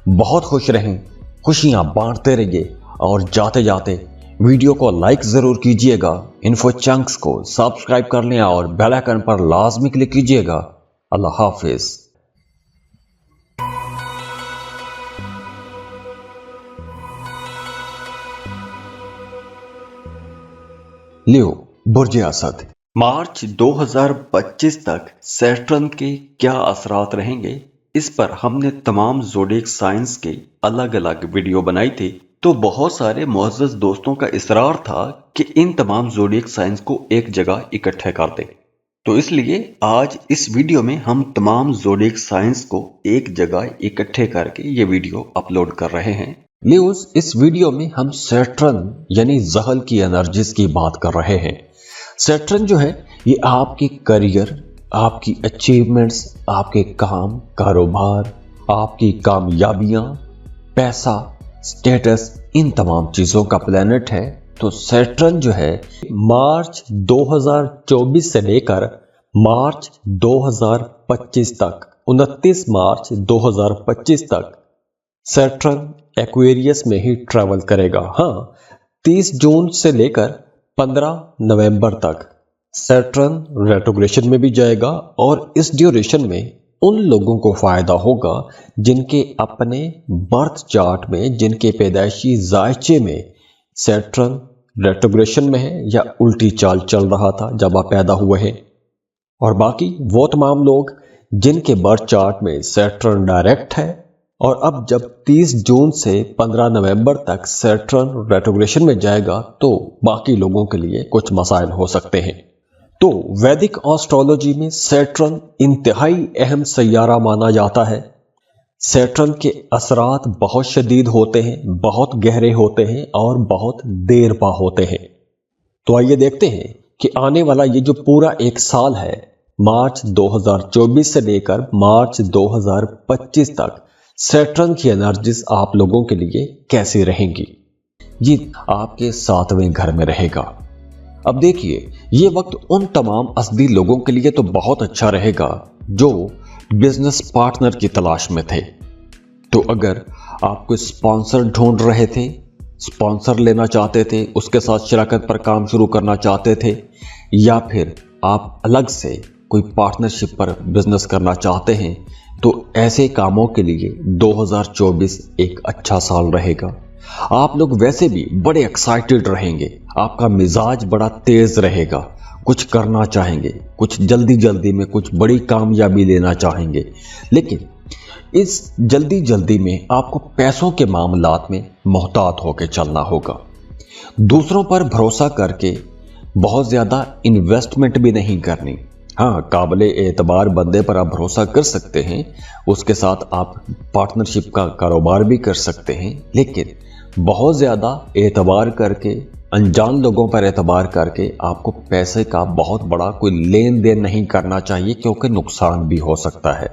बहुत खुश रहें, खुशियां बांटते रहिए और जाते जाते वीडियो को लाइक ज़रूर कीजिएगा, इन्फो चंक्स को सब्सक्राइब कर लें और बेल आइकन पर लाजमी क्लिक कीजिएगा। अल्लाह हाफिज़। लियो बुर्ज असद, मार्च 2025 तक सैटर्न के क्या असरात रहेंगे, इस पर हमने तमाम ज़ोडिएक साइंस के अलग अलग वीडियो बनाई थी। तो बहुत सारे मुअज़्ज़ज़ दोस्तों का इसरार था कि इन तमाम ज़ोडिएक साइंस को एक जगह इकट्ठे कर दें, तो इसलिए आज इस वीडियो में हम तमाम ज़ोडिएक साइंस को एक जगह इकट्ठे करके ये वीडियो अपलोड कर रहे हैं। न्यूज़, इस वीडियो में हम सैटर्न यानी ज़हल की एनर्जीज की बात कर रहे हैं। सैटर्न जो है ये आपके करियर, आपकी अचीवमेंट्स, आपके काम, कारोबार, आपकी कामयाबियां, पैसा, स्टेटस, इन तमाम चीज़ों का प्लैनेट है। तो सैटर्न जो है मार्च 2024 से लेकर मार्च 2025 तक, 29 मार्च 2025 तक सैटर्न एक्वेरियस में ही ट्रैवल करेगा। हाँ, 30 जून से लेकर 15 नवंबर तक सैटर्न रेट्रोग्रेशन में भी जाएगा और इस ड्यूरेशन में उन लोगों को फायदा होगा जिनके अपने बर्थ चार्ट में, जिनके पैदाइशी जायचे में सैटर्न रेट्रोग्रेशन में है या उल्टी चाल चल रहा था जब आप पैदा हुए हैं। और बाकी वो तमाम लोग जिनके बर्थ चार्ट में सैटर्न डायरेक्ट है और अब जब 30 जून से 15 नवंबर तक सैटर्न रेट्रोग्रेशन में जाएगा तो बाकी लोगों के लिए कुछ मसाइल हो सकते हैं। तो वैदिक एस्ट्रोलॉजी में सैटर्न इंतहाई अहम सैयारा माना जाता है। सैटर्न के असरात बहुत शदीद होते हैं, बहुत गहरे होते हैं और बहुत देर पा होते हैं। तो आइए देखते हैं कि आने वाला ये जो पूरा एक साल है, मार्च 2024 से लेकर मार्च 2025 तक सैटर्न की एनर्जीज आप लोगों के लिए कैसी रहेंगी। ये आपके 7वें घर में रहेगा। अब देखिए, ये वक्त उन तमाम असदी लोगों के लिए तो बहुत अच्छा रहेगा जो बिजनेस पार्टनर की तलाश में थे। तो अगर आप कोई स्पॉन्सर ढूंढ रहे थे, स्पॉन्सर लेना चाहते थे, उसके साथ शराकत पर काम शुरू करना चाहते थे, या फिर आप अलग से कोई पार्टनरशिप पर बिजनेस करना चाहते हैं, तो ऐसे कामों के लिए 2024 एक अच्छा साल रहेगा। आप लोग वैसे भी बड़े एक्साइटेड रहेंगे, आपका मिजाज बड़ा तेज रहेगा, कुछ करना चाहेंगे, कुछ जल्दी जल्दी में कुछ बड़ी कामयाबी लेना चाहेंगे। लेकिन इस जल्दी जल्दी में आपको पैसों के मामलात में मोहतात होकर चलना होगा। दूसरों पर भरोसा करके बहुत ज़्यादा इन्वेस्टमेंट भी नहीं करनी। हाँ, काबिल एतबार बंदे पर आप भरोसा कर सकते हैं, उसके साथ आप पार्टनरशिप का कारोबार भी कर सकते हैं, लेकिन बहुत ज़्यादा एतबार करके, अनजान लोगों पर एतबार करके आपको पैसे का बहुत बड़ा कोई लेन देन नहीं करना चाहिए, क्योंकि नुकसान भी हो सकता है।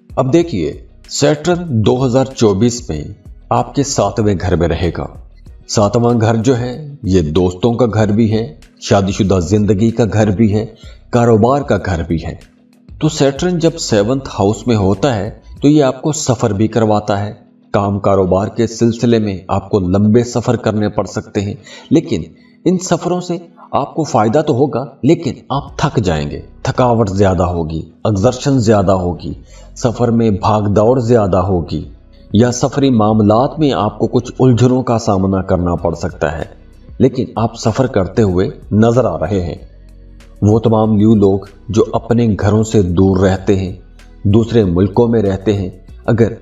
अब देखिए, सैटर्न 2024 में आपके 7वें घर में रहेगा। 7वां घर जो है ये दोस्तों का घर भी है, शादीशुदा जिंदगी का घर भी है, कारोबार का घर भी है। तो सैटर्न जब 7th हाउस में होता है तो ये आपको सफ़र भी करवाता है। काम कारोबार के सिलसिले में आपको लंबे सफ़र करने पड़ सकते हैं, लेकिन इन सफ़रों से आपको फ़ायदा तो होगा, लेकिन आप थक जाएंगे, थकावट ज़्यादा होगी, एक्सर्शन ज़्यादा होगी, सफ़र में भाग दौड़ ज़्यादा होगी, या सफरी मामलात में आपको कुछ उलझनों का सामना करना पड़ सकता है। लेकिन आप सफ़र करते हुए नज़र आ रहे हैं। वो तमाम न्यू लोग जो अपने घरों से दूर रहते हैं, दूसरे मुल्कों में रहते हैं, अगर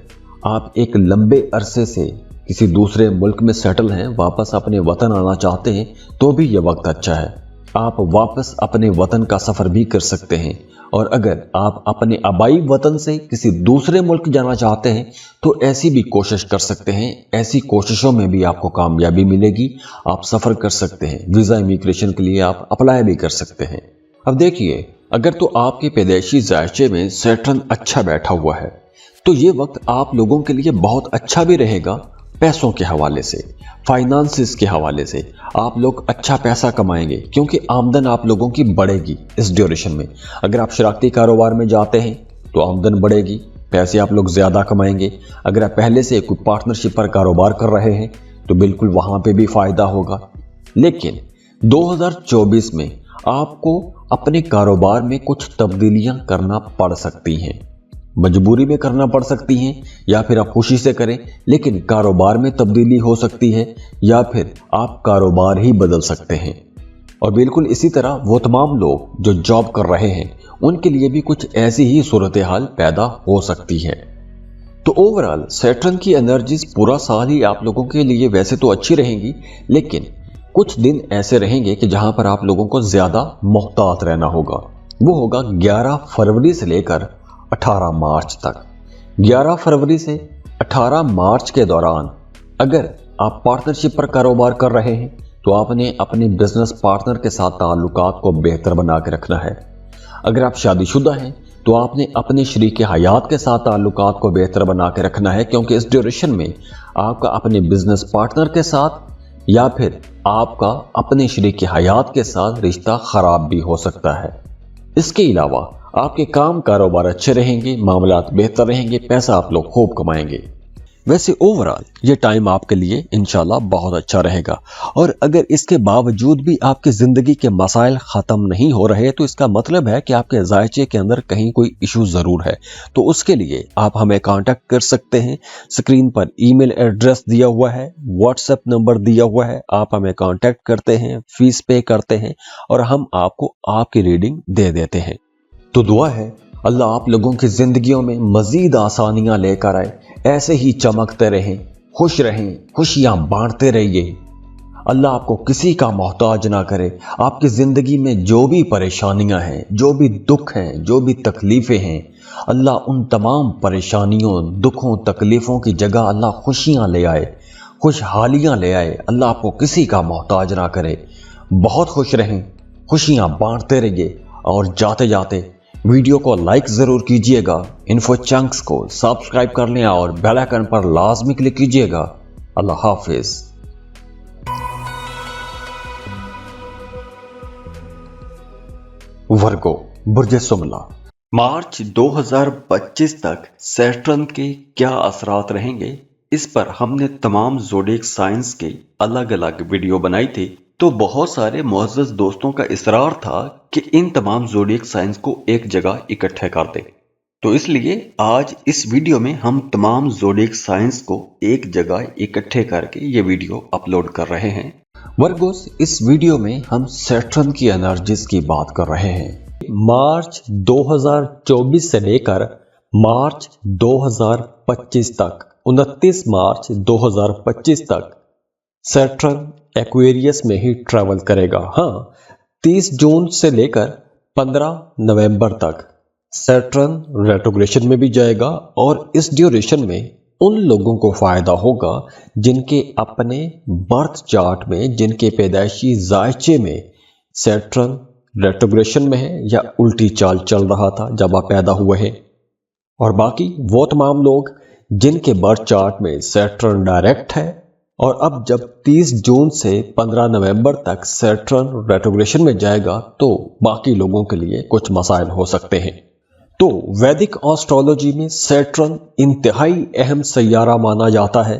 आप एक लंबे अरसे से किसी दूसरे मुल्क में सेटल हैं, वापस अपने वतन आना चाहते हैं, तो भी ये वक्त अच्छा है। आप वापस अपने वतन का सफ़र भी कर सकते हैं। और अगर आप अपने आबाई वतन से किसी दूसरे मुल्क जाना चाहते हैं तो ऐसी भी कोशिश कर सकते हैं। ऐसी कोशिशों में भी आपको कामयाबी मिलेगी, आप सफ़र कर सकते हैं। वीज़ा इमिग्रेशन के लिए आप अप्लाई भी कर सकते हैं। अब देखिए, अगर तो आपके पैदाइशी जायचे में सैटर्न अच्छा बैठा हुआ है तो ये वक्त आप लोगों के लिए बहुत अच्छा भी रहेगा। पैसों के हवाले से, फाइनेंसिस के हवाले से आप लोग अच्छा पैसा कमाएंगे, क्योंकि आमदन आप लोगों की बढ़ेगी इस ड्यूरेशन में। अगर आप शराकती कारोबार में जाते हैं तो आमदन बढ़ेगी, पैसे आप लोग ज़्यादा कमाएंगे। अगर आप पहले से कोई पार्टनरशिप पर कारोबार कर रहे हैं तो बिल्कुल वहाँ पे भी फ़ायदा होगा। लेकिन 2024 में आपको अपने कारोबार में कुछ तब्दीलियाँ करना पड़ सकती हैं, मजबूरी में करना पड़ सकती हैं, या फिर आप खुशी से करें, लेकिन कारोबार में तब्दीली हो सकती है, या फिर आप कारोबार ही बदल सकते हैं। और बिल्कुल इसी तरह वो तमाम लोग जो जॉब कर रहे हैं उनके लिए भी कुछ ऐसी ही सूरत हाल पैदा हो सकती है। तो ओवरऑल सैटर्न की एनर्जीज पूरा साल ही आप लोगों के लिए वैसे तो अच्छी रहेंगी, लेकिन कुछ दिन ऐसे रहेंगे कि जहां पर आप लोगों को ज़्यादा मोहतात रहना होगा। वो होगा 11 फरवरी से लेकर 18 मार्च तक। 11 फरवरी से 18 मार्च के दौरान अगर आप पार्टनरशिप पर कारोबार कर रहे हैं तो आपने अपने बिजनेस पार्टनर के साथ ताल्लुकात को बेहतर बना के रखना है। अगर आप शादीशुदा हैं तो आपने अपने शरीक हयात के साथ ताल्लुकात को बेहतर बना के रखना है, क्योंकि इस ड्यूरेशन में आपका अपने बिजनेस पार्टनर के साथ या फिर आपका अपने शरीक हयात के साथ रिश्ता ख़राब भी हो सकता है। इसके अलावा आपके काम कारोबार अच्छे रहेंगे, मामलात बेहतर रहेंगे, पैसा आप लोग खूब कमाएंगे। वैसे ओवरऑल ये टाइम आपके लिए इंशाल्लाह बहुत अच्छा रहेगा। और अगर इसके बावजूद भी आपकी ज़िंदगी के मसाइल ख़त्म नहीं हो रहे तो इसका मतलब है कि आपके जायचे के अंदर कहीं कोई इशू ज़रूर है। तो उसके लिए आप हमें कांटेक्ट कर सकते हैं। स्क्रीन पर ईमेल एड्रेस दिया हुआ है, व्हाट्सएप नंबर दिया हुआ है, आप हमें कांटेक्ट करते हैं, फीस पे करते हैं और हम आपको आपकी रीडिंग दे देते हैं। तो दुआ है अल्लाह आप लोगों की ज़िंदगियों में मज़ीद आसानियाँ लेकर आए, ऐसे ही चमकते रहें, खुश रहें, खुशियाँ बांटते रहिए। अल्लाह आपको किसी का मोहताज ना करे। आपकी ज़िंदगी में जो भी परेशानियां हैं, जो भी दुख हैं, जो भी तकलीफ़ें हैं, अल्लाह उन तमाम परेशानियों, दुखों, तकलीफ़ों की जगह अल्लाह खुशियां ले आए, खुशहालियां ले आए। अल्लाह आपको किसी का मोहताज ना करे। बहुत खुश रहें, खुशियां बांटते रहिए और जाते जाते वीडियो को लाइक ज़रूर कीजिएगा। इन्फो चंक्स को सब्सक्राइब कर लें और बेल आइकन पर लाजमी क्लिक कीजिएगा। अल्लाह हाफिज़। वर्गो बुर्ज सुमला, मार्च 2025 तक सैटर्न के क्या असरात रहेंगे, इस पर हमने तमाम ज़ोडिएक साइंस के अलग अलग वीडियो बनाई थी। तो बहुत सारे मुअज़्ज़ज़ दोस्तों का इसरार था कि इन तमाम ज़ोडिएक साइंस को एक जगह इकट्ठे कर दें। तो इसलिए आज इस वीडियो में हम तमाम ज़ोडिएक साइंस को एक जगह इकट्ठे करके ये वीडियो अपलोड कर रहे हैं। वर्गोस, इस वीडियो में हम सैटर्न की एनर्जीज की बात कर रहे हैं। मार्च 2024 से लेकर मार्च 2025 तक, 29 मार्च 2025 तक सैटर्न एक्वेरियस में ही ट्रैवल करेगा। हाँ, 30 जून से लेकर 15 नवंबर तक सैटर्न रेट्रोग्रेशन में भी जाएगा और इस ड्यूरेशन में उन लोगों को फायदा होगा जिनके अपने बर्थ चार्ट में, जिनके पैदाइशी जायचे में सैटर्न रेट्रोग्रेशन में है या उल्टी चाल चल रहा था जब आप पैदा हुए हैं। और बाकी वो तमाम लोग जिनके बर्थ चार्ट में सैटर्न डायरेक्ट है और अब जब 30 जून से 15 नवंबर तक सैटर्न रेट्रोग्रेशन में जाएगा तो बाकी लोगों के लिए कुछ मसाइल हो सकते हैं। तो वैदिक एस्ट्रोलॉजी में सैटर्न इंतहाई अहम सैयारा माना जाता है।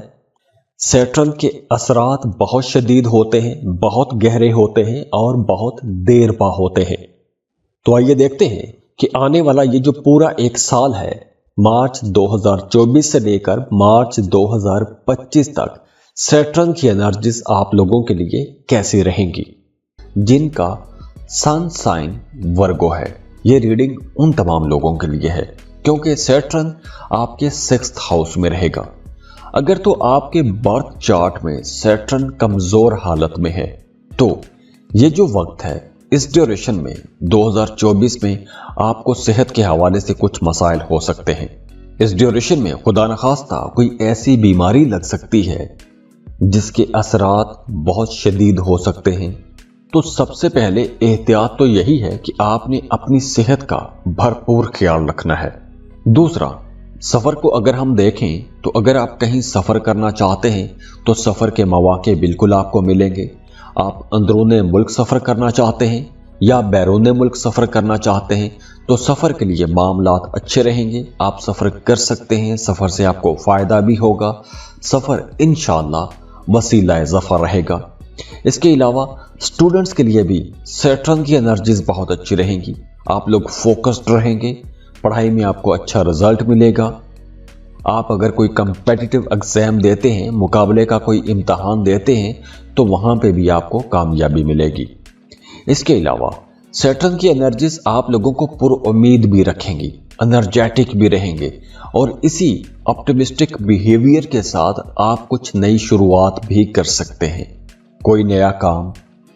सैटर्न के असरात बहुत शदीद होते हैं, बहुत गहरे होते हैं और बहुत देर पा होते हैं। तो आइए देखते हैं कि आने वाला ये जो पूरा एक साल है, मार्च 2024 से लेकर मार्च 2025 तक सैटर्न की एनर्जीज आप लोगों के लिए कैसी रहेंगी जिनका सन साइन वर्गो है। ये रीडिंग उन तमाम लोगों के लिए है क्योंकि सैटर्न आपके 6th हाउस में रहेगा। अगर तो आपके बर्थ चार्ट में सैटर्न कमजोर हालत में है तो ये जो वक्त है, इस ड्यूरेशन में 2024 में आपको सेहत के हवाले से कुछ मसाइल हो सकते हैं। इस ड्यूरेशन में खुदा न खास्ता कोई ऐसी बीमारी लग सकती है जिसके असरात बहुत शदीद हो सकते हैं। तो सबसे पहले एहतियात तो यही है कि आपने अपनी सेहत का भरपूर ख्याल रखना है। दूसरा, सफ़र को अगर हम देखें तो अगर आप कहीं सफ़र करना चाहते हैं तो सफ़र के मौके बिल्कुल आपको मिलेंगे। आप अंदरूने मुल्क सफ़र करना चाहते हैं या बैरूने मुल्क सफ़र करना चाहते हैं तो सफ़र के लिए मामलात अच्छे रहेंगे। आप सफ़र कर सकते हैं, सफ़र से आपको फ़ायदा भी होगा। सफ़र इंशाअल्लाह वसीला ज़फ़र रहेगा। इसके अलावा स्टूडेंट्स के लिए भी सैटर्न की एनर्जीज बहुत अच्छी रहेंगी। आप लोग फोकस्ड रहेंगे, पढ़ाई में आपको अच्छा रिजल्ट मिलेगा। आप अगर कोई कम्पिटिटिव एग्ज़ाम देते हैं, मुकाबले का कोई इम्तहान देते हैं तो वहाँ पे भी आपको कामयाबी मिलेगी। इसके अलावा सैटर्न की एनर्जीज आप लोगों को पुरुम्मीद भी रखेंगी, एनर्जेटिक भी रहेंगे और इसी ऑप्टिमिस्टिक बिहेवियर के साथ आप कुछ नई शुरुआत भी कर सकते हैं। कोई नया काम,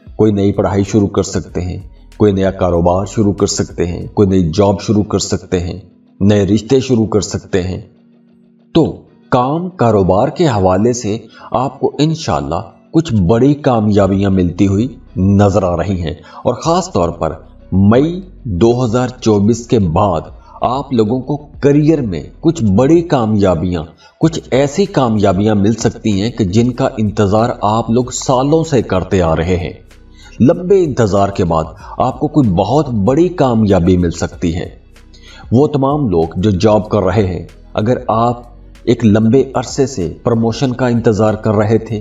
कोई नई पढ़ाई शुरू कर सकते हैं, कोई नया कारोबार शुरू कर सकते हैं, कोई नई जॉब शुरू कर सकते हैं, नए रिश्ते शुरू कर सकते हैं। तो काम कारोबार के हवाले से आपको इंशाल्लाह कुछ बड़ी कामयाबियां मिलती हुई नजर आ रही हैं और ख़ास तौर पर मई 2024 के बाद आप लोगों को करियर में कुछ बड़ी कामयाबियां, कुछ ऐसी कामयाबियां मिल सकती हैं कि जिनका इंतज़ार आप लोग सालों से करते आ रहे हैं। लंबे इंतज़ार के बाद आपको कोई बहुत बड़ी कामयाबी मिल सकती है। वो तमाम लोग जो जॉब कर रहे हैं, अगर आप ایک لمبے عرصے سے پروموشن کا انتظار کر رہے تھے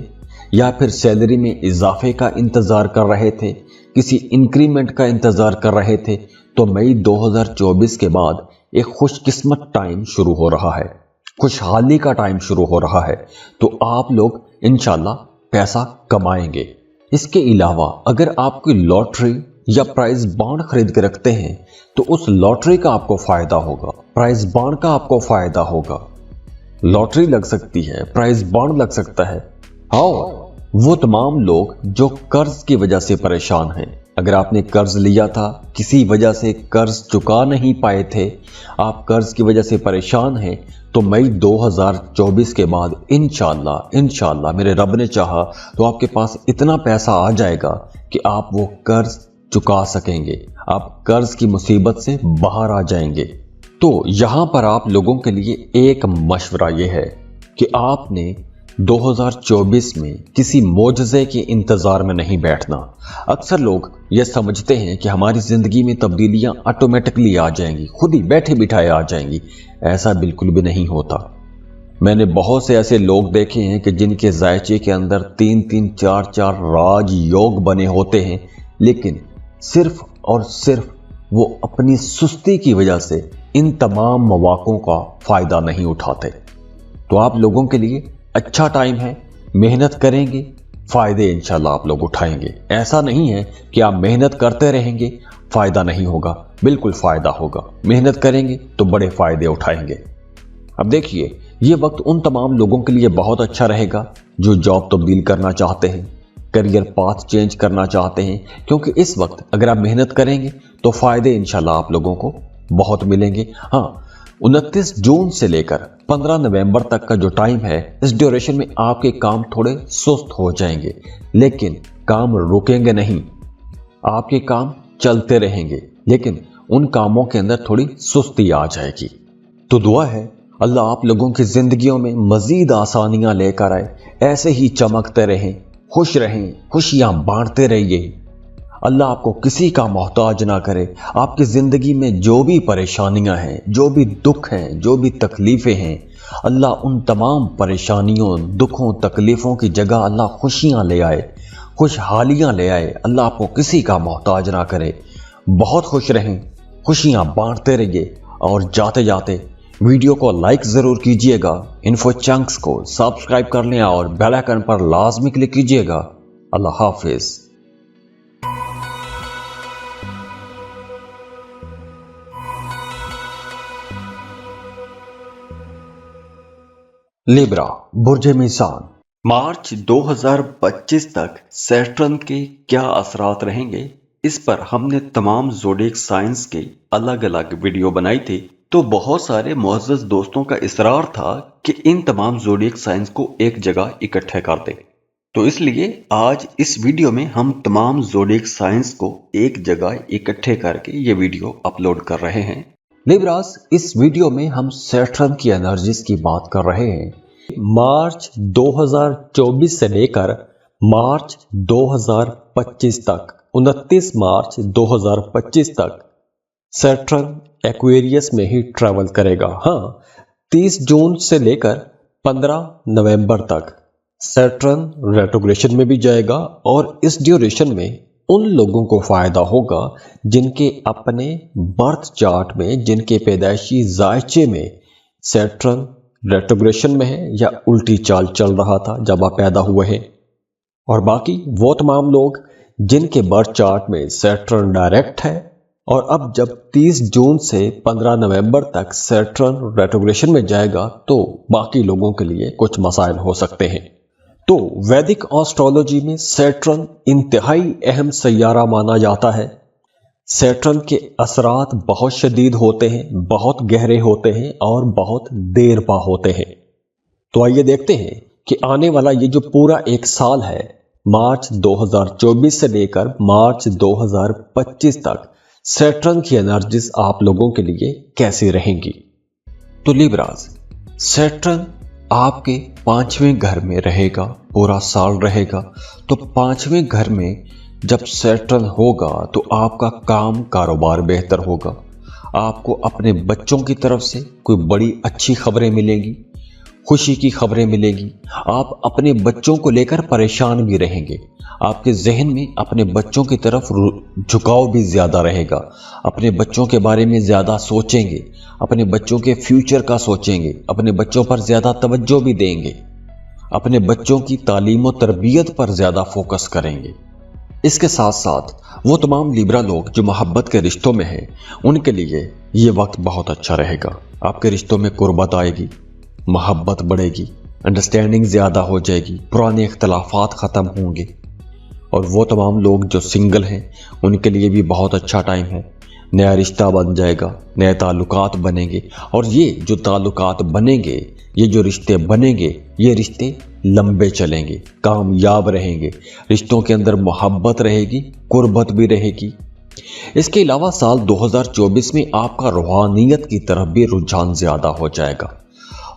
یا پھر سیلری میں اضافے کا انتظار کر رہے تھے، کسی انکریمنٹ کا انتظار کر رہے تھے، تو مئی 2024 کے بعد ایک خوش قسمت ٹائم شروع ہو رہا ہے، خوشحالی کا ٹائم شروع ہو رہا ہے، تو آپ لوگ انشاءاللہ پیسہ کمائیں گے۔ اس کے علاوہ اگر آپ کی لاٹری یا پرائز بانڈ خرید کے رکھتے ہیں تو اس لاٹری کا آپ کو فائدہ ہوگا، پرائز بانڈ کا آپ کو فائدہ ہوگا۔ لاٹری لگ سکتی ہے، پرائز بانڈ لگ سکتا ہے۔ اور وہ تمام لوگ جو قرض کی وجہ سے پریشان ہیں، اگر آپ نے قرض لیا تھا، کسی وجہ سے قرض چکا نہیں پائے تھے، آپ قرض کی وجہ سے پریشان ہیں، تو مئی 2024 کے بعد انشاءاللہ میرے رب نے چاہا تو آپ کے پاس اتنا پیسہ آ جائے گا کہ آپ وہ قرض چکا سکیں گے، آپ قرض کی مصیبت سے باہر آ جائیں گے۔ تو یہاں پر آپ لوگوں کے لیے ایک مشورہ یہ ہے کہ آپ نے 2024 میں کسی معجزے کے انتظار میں نہیں بیٹھنا۔ اکثر لوگ یہ سمجھتے ہیں کہ ہماری زندگی میں تبدیلیاں آٹومیٹکلی آ جائیں گی، خود ہی بیٹھے بٹھائے آ جائیں گی۔ ایسا بالکل بھی نہیں ہوتا۔ میں نے بہت سے ایسے لوگ دیکھے ہیں کہ جن کے ذائچے کے اندر 3 4 راج یوگ بنے ہوتے ہیں، لیکن صرف اور صرف وہ اپنی سستی کی وجہ سے ان تمام مواقعوں کا فائدہ نہیں اٹھاتے۔ تو آپ لوگوں کے لیے اچھا ٹائم ہے، محنت کریں گے، فائدے انشاءاللہ آپ لوگ اٹھائیں گے۔ ایسا نہیں ہے کہ آپ محنت کرتے رہیں گے فائدہ نہیں ہوگا، بالکل فائدہ ہوگا۔ محنت کریں گے تو بڑے فائدے اٹھائیں گے۔ اب دیکھیے، یہ وقت ان تمام لوگوں کے لیے بہت اچھا رہے گا جو جاب تبدیل کرنا چاہتے ہیں، کریئر پاتھ چینج کرنا چاہتے ہیں، کیونکہ اس وقت اگر آپ محنت کریں گے تو فائدے انشاءاللہ آپ لوگوں کو بہت ملیں گے۔ ہاں، 29 جون سے لے کر 15 نومبر تک کا جو ٹائم ہے، اس ڈیوریشن میں آپ کے کام تھوڑے سست ہو جائیں گے، لیکن کام رکیں گے نہیں، آپ کے کام چلتے رہیں گے، لیکن ان کاموں کے اندر تھوڑی سستی آ جائے گی۔ تو دعا ہے اللہ آپ لوگوں کی زندگیوں میں مزید آسانیاں لے کر آئے، ایسے ہی چمکتے رہیں، خوش رہیں، خوشیاں بانٹتے رہیے۔ اللہ آپ کو کسی کا محتاج نہ کرے۔ آپ کی زندگی میں جو بھی پریشانیاں ہیں، جو بھی دکھ ہیں، جو بھی تکلیفیں ہیں، اللہ ان تمام پریشانیوں، دکھوں، تکلیفوں کی جگہ اللہ خوشیاں لے آئے، خوشحالیاں لے آئے۔ اللہ آپ کو کسی کا محتاج نہ کرے۔ بہت خوش رہیں، خوشیاں بانٹتے رہیے، اور جاتے جاتے ویڈیو کو لائک ضرور کیجئے گا، انفو چنکس کو سبسکرائب کر لیں اور بیل آئیکن پر لازمی کلک کیجئے گا۔ اللہ حافظ۔ لیبرا، برج میزان، مارچ 2025 تک سیٹرن کے کیا اثرات رہیں گے، اس پر ہم نے تمام زوڈیک سائنس کے الگ الگ ویڈیو بنائی تھی۔ تو بہت سارے معزز دوستوں کا اصرار تھا کہ ان تمام زوڈیک سائنس کو ایک جگہ اکٹھے کر دیں، تو اس لیے آج اس ویڈیو میں ہم تمام زوڈیک سائنس کو ایک جگہ اکٹھے کر کے یہ ویڈیو اپلوڈ کر رہے ہیں۔ لیبراس، اس ویڈیو میں ہم سیٹرن کی انرجیز کی بات کر رہے ہیں۔ مارچ 2024 سے لے کر مارچ 2025 تک، 29 مارچ 2025 تک سیٹرن ایکویریس میں ہی ٹریول کرے گا۔ ہاں، 30 جون سے لے کر 15 نومبر تک سیٹرن ریٹروگریشن میں بھی جائے گا، اور اس ڈیوریشن میں ان لوگوں کو فائدہ ہوگا جن کے اپنے برتھ چارٹ میں، جن کے پیدائشی ذائچے میں سیٹرن ریٹروگریشن میں ہے یا الٹی چال چل رہا تھا جب آپ پیدا ہوئے ہیں، اور باقی وہ تمام لوگ جن کے برتھ چارٹ میں سیٹرن ڈائریکٹ ہے، اور اب جب 30 جون سے 15 نومبر تک سیٹرن ریٹروگریشن میں جائے گا تو باقی لوگوں کے لیے کچھ مسائل ہو سکتے ہیں۔ تو ویدک آسٹرولوجی میں سیٹرن انتہائی اہم سیارہ مانا جاتا ہے۔ سیٹرن کے اثرات بہت شدید ہوتے ہیں، بہت گہرے ہوتے ہیں اور بہت دیر پا ہوتے ہیں۔ تو آئیے دیکھتے ہیں کہ آنے والا یہ جو پورا ایک سال ہے، مارچ 2024 سے لے کر مارچ 2025 تک سیٹرن کی انرجیز آپ لوگوں کے لیے کیسی رہیں گی۔ تو لیبراز، سیٹرن آپ کے 5ویں گھر میں رہے گا، پورا سال رہے گا۔ تو 5ویں گھر میں جب سیٹرن ہوگا تو آپ کا کام کاروبار بہتر ہوگا، آپ کو اپنے بچوں کی طرف سے کوئی بڑی اچھی خبریں ملیں گی، खुशी की खबरें मिलेंगी। आप अपने बच्चों को लेकर परेशान भी रहेंगे। आपके जहन में अपने बच्चों की तरफ झुकाव भी ज़्यादा रहेगा। अपने बच्चों के बारे में ज़्यादा सोचेंगे, अपने बच्चों के फ्यूचर का सोचेंगे, अपने बच्चों पर ज़्यादा तवज्जो भी देंगे, अपने बच्चों की तालीम और तरबियत पर ज़्यादा फोकस करेंगे। इसके साथ साथ वो तमाम लिब्रा लोग जो मोहब्बत के रिश्तों में हैं, उनके लिए ये वक्त बहुत अच्छा रहेगा। आपके रिश्तों में कुर्बत आएगी, मोहब्बत बढ़ेगी, अंडरस्टैंडिंग ज़्यादा हो जाएगी, पुराने इख्तलाफात ख़त्म होंगे। और वो तमाम लोग जो सिंगल हैं, उनके लिए भी बहुत अच्छा टाइम है। नया रिश्ता बन जाएगा, नए ताल्लुकात बनेंगे, और ये जो ताल्लुकात बनेंगे, ये जो रिश्ते बनेंगे, ये रिश्ते लंबे चलेंगे, कामयाब रहेंगे। रिश्तों के अंदर मोहब्बत रहेगी, कुर्बत भी रहेगी। इसके अलावा साल 2024 में आपका रूहानियत की तरफ भी रुझान ज़्यादा हो जाएगा।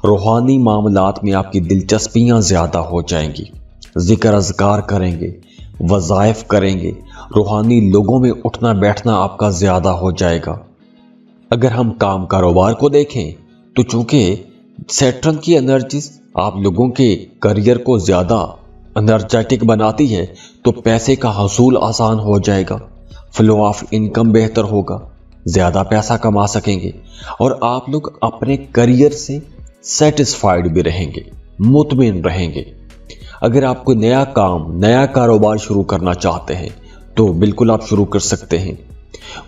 रूहानी मामलात में आपकी दिलचस्पियाँ ज़्यादा हो जाएंगी। ज़िक्र अज़कार करेंगे, वज़ाइफ करेंगे, रूहानी लोगों में उठना बैठना आपका ज़्यादा हो जाएगा। अगर हम काम कारोबार को देखें तो चूँकि सैटर्न की एनर्जीज आप लोगों के करियर को ज़्यादा एनर्जेटिक बनाती है, तो पैसे का हसूल आसान हो जाएगा, फ्लो ऑफ इनकम बेहतर होगा, ज़्यादा पैसा कमा सकेंगे और आप लोग अपने करियर से सेटिस्फाइड भी रहेंगे, मुतमिन रहेंगे। अगर आप कोई नया काम, नया कारोबार शुरू करना चाहते हैं तो बिल्कुल आप शुरू कर सकते हैं।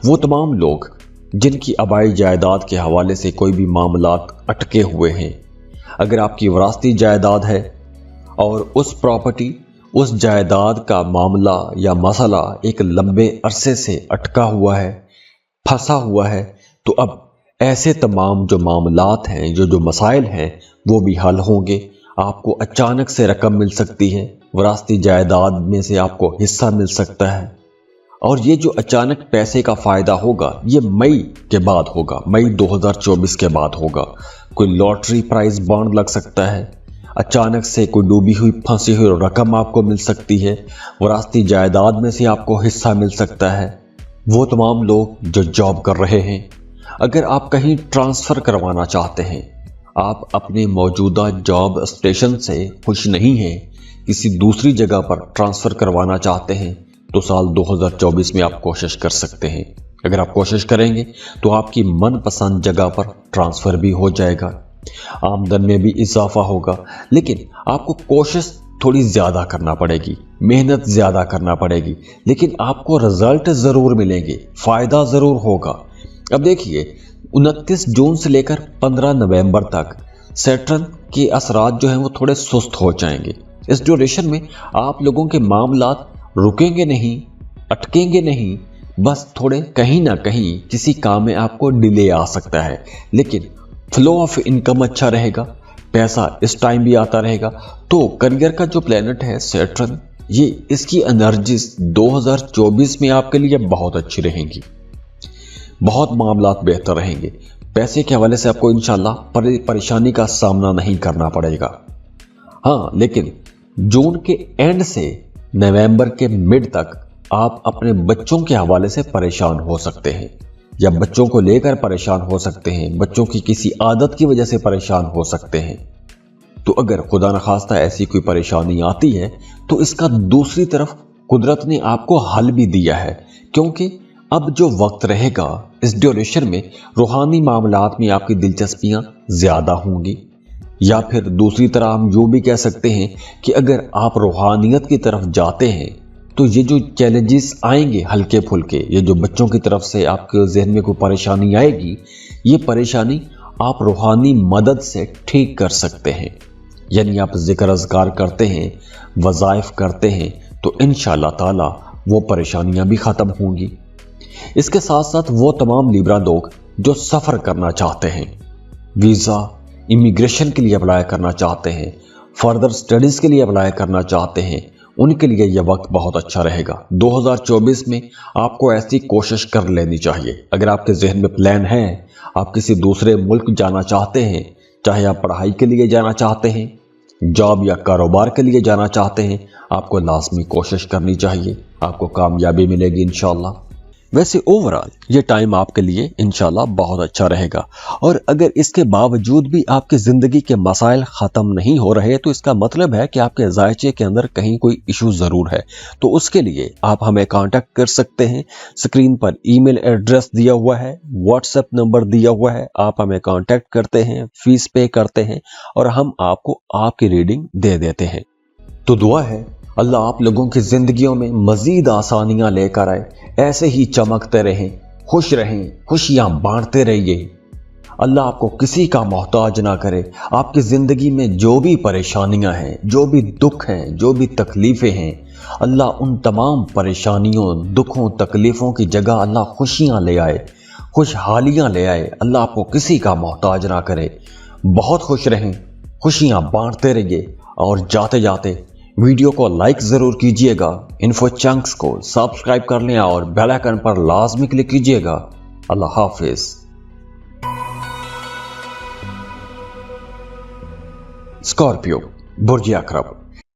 वो तमाम लोग जिनकी आबाई जायदाद के हवाले से कोई भी मामलात अटके हुए हैं, अगर आपकी विरासती जायदाद है और उस प्रॉपर्टी, उस जायदाद का मामला या मसला एक लंबे अरसे से अटका हुआ है, फंसा हुआ है, तो अब ऐसे तमाम जो मामलात हैं, जो मसाइल हैं, वो भी हल होंगे। आपको अचानक से रकम मिल सकती है, विरासती जायदाद में से आपको हिस्सा मिल सकता है। और ये जो अचानक पैसे का फ़ायदा होगा, ये मई के बाद होगा, मई 2024 के बाद होगा। कोई लॉटरी प्राइज बॉन्ड लग सकता है, अचानक से कोई डूबी हुई फंसी हुई रकम आपको मिल सकती है, विरासती जायदाद में से आपको हिस्सा मिल सकता है। वो तमाम लोग जो जॉब कर रहे हैं, अगर आप कहीं ट्रांसफ़र करवाना चाहते हैं, आप अपने मौजूदा जॉब स्टेशन से खुश नहीं हैं, किसी दूसरी जगह पर ट्रांसफ़र करवाना चाहते हैं, तो साल 2024 में आप कोशिश कर सकते हैं। अगर आप कोशिश करेंगे तो आपकी मनपसंद जगह पर ट्रांसफ़र भी हो जाएगा, आमदन में भी इजाफा होगा। लेकिन आपको कोशिश थोड़ी ज़्यादा करना पड़ेगी, मेहनत ज़्यादा करना पड़ेगी, लेकिन आपको रिजल्ट ज़रूर मिलेंगे, फ़ायदा ज़रूर होगा। अब देखिए, 29 जून से लेकर 15 नवंबर तक सैटर्न के असरात जो हैं वो थोड़े सुस्त हो जाएंगे। इस ड्यूरेशन में आप लोगों के मामलात रुकेंगे नहीं, अटकेंगे नहीं, बस थोड़े कहीं ना कहीं किसी काम में आपको डिले आ सकता है, लेकिन फ्लो ऑफ इनकम अच्छा रहेगा, पैसा इस टाइम भी आता रहेगा। तो करियर का जो प्लैनेट है सैटर्न, ये इसकी एनर्जीज 2024 में आपके लिए बहुत अच्छी रहेंगी, बहुत मामलात बेहतर रहेंगे। पैसे के हवाले से आपको इंशाल्लाह परेशानी का सामना नहीं करना पड़ेगा। हाँ, लेकिन जून के एंड से नवंबर के मिड तक आप अपने बच्चों के हवाले से परेशान हो सकते हैं, या बच्चों को लेकर परेशान हो सकते हैं, बच्चों की किसी आदत की वजह से परेशान हो सकते हैं। तो अगर खुदा न खास्ता ऐसी कोई परेशानी आती है, तो इसका दूसरी तरफ कुदरत ने आपको हल भी दिया है, क्योंकि अब जो वक्त रहेगा इस ड्यूरेशन में रूहानी मामलात में आपकी दिलचस्पियां ज़्यादा होंगी। या फिर दूसरी तरह हम यूँ भी कह सकते हैं कि अगर आप रूहानियत की तरफ जाते हैं तो ये जो चैलेंजेस आएंगे हल्के फुल्के, ये जो बच्चों की तरफ से आपके जहन में कोई परेशानी आएगी, ये परेशानी आप रूहानी मदद से ठीक कर सकते हैं। यानी आप ज़िक्र अज़कार करते हैं, वज़ाइफ करते हैं, तो इंशाअल्लाह ताला वो परेशानियां भी ख़त्म होंगी। इसके साथ साथ वो तमाम लिब्रा लोग जो सफ़र करना चाहते हैं, वीज़ा इमिग्रेशन के लिए अप्लाई करना चाहते हैं, फर्दर स्टडीज़ के लिए अप्लाई करना चाहते हैं, उनके लिए यह वक्त बहुत अच्छा रहेगा। 2024 में आपको ऐसी कोशिश कर लेनी चाहिए। अगर आपके जहन में प्लान है, आप किसी दूसरे मुल्क जाना चाहते हैं, चाहे आप पढ़ाई के लिए जाना चाहते हैं, जॉब या कारोबार के लिए जाना चाहते हैं, आपको लाजमी कोशिश करनी चाहिए, आपको कामयाबी मिलेगी इंशाअल्लाह। वैसे ओवरऑल ये टाइम आपके लिए इंशाल्लाह बहुत अच्छा रहेगा। और अगर इसके बावजूद भी आपकी ज़िंदगी के मसाइल ख़त्म नहीं हो रहे तो इसका मतलब है कि आपके जायचे के अंदर कहीं कोई इशू ज़रूर है। तो उसके लिए आप हमें कांटेक्ट कर सकते हैं। स्क्रीन पर ईमेल एड्रेस दिया हुआ है, व्हाट्सएप नंबर दिया हुआ है, आप हमें कांटेक्ट करते हैं, फीस पे करते हैं और हम आपको आपकी रीडिंग दे देते हैं। तो दुआ है अल्लाह आप लोगों की ज़िंदगियों में मज़ीद आसानियाँ लेकर आए, ऐसे ही चमकते रहें, खुश रहें, खुशियाँ बांटते रहिए। अल्लाह आपको किसी का मोहताज ना करे। आपकी ज़िंदगी में जो भी परेशानियाँ हैं, जो भी दुख हैं, जो भी तकलीफ़ें हैं, अल्लाह उन तमाम परेशानियों, दुखों, तकलीफ़ों की जगह अल्लाह खुशियाँ ले आए, खुशहालियाँ ले आए। अल्लाह आपको किसी का मोहताज ना करे। बहुत खुश रहें, खुशियाँ बांटते रहिए और जाते जाते वीडियो को लाइक ज़रूर कीजिएगा, इन्फो चंक्स को सब्सक्राइब कर लें और बेल आइकन पर लाजमी क्लिक कीजिएगा। अल्लाह हाफिज़। स्कॉर्पियो, बुर्ज अकरब।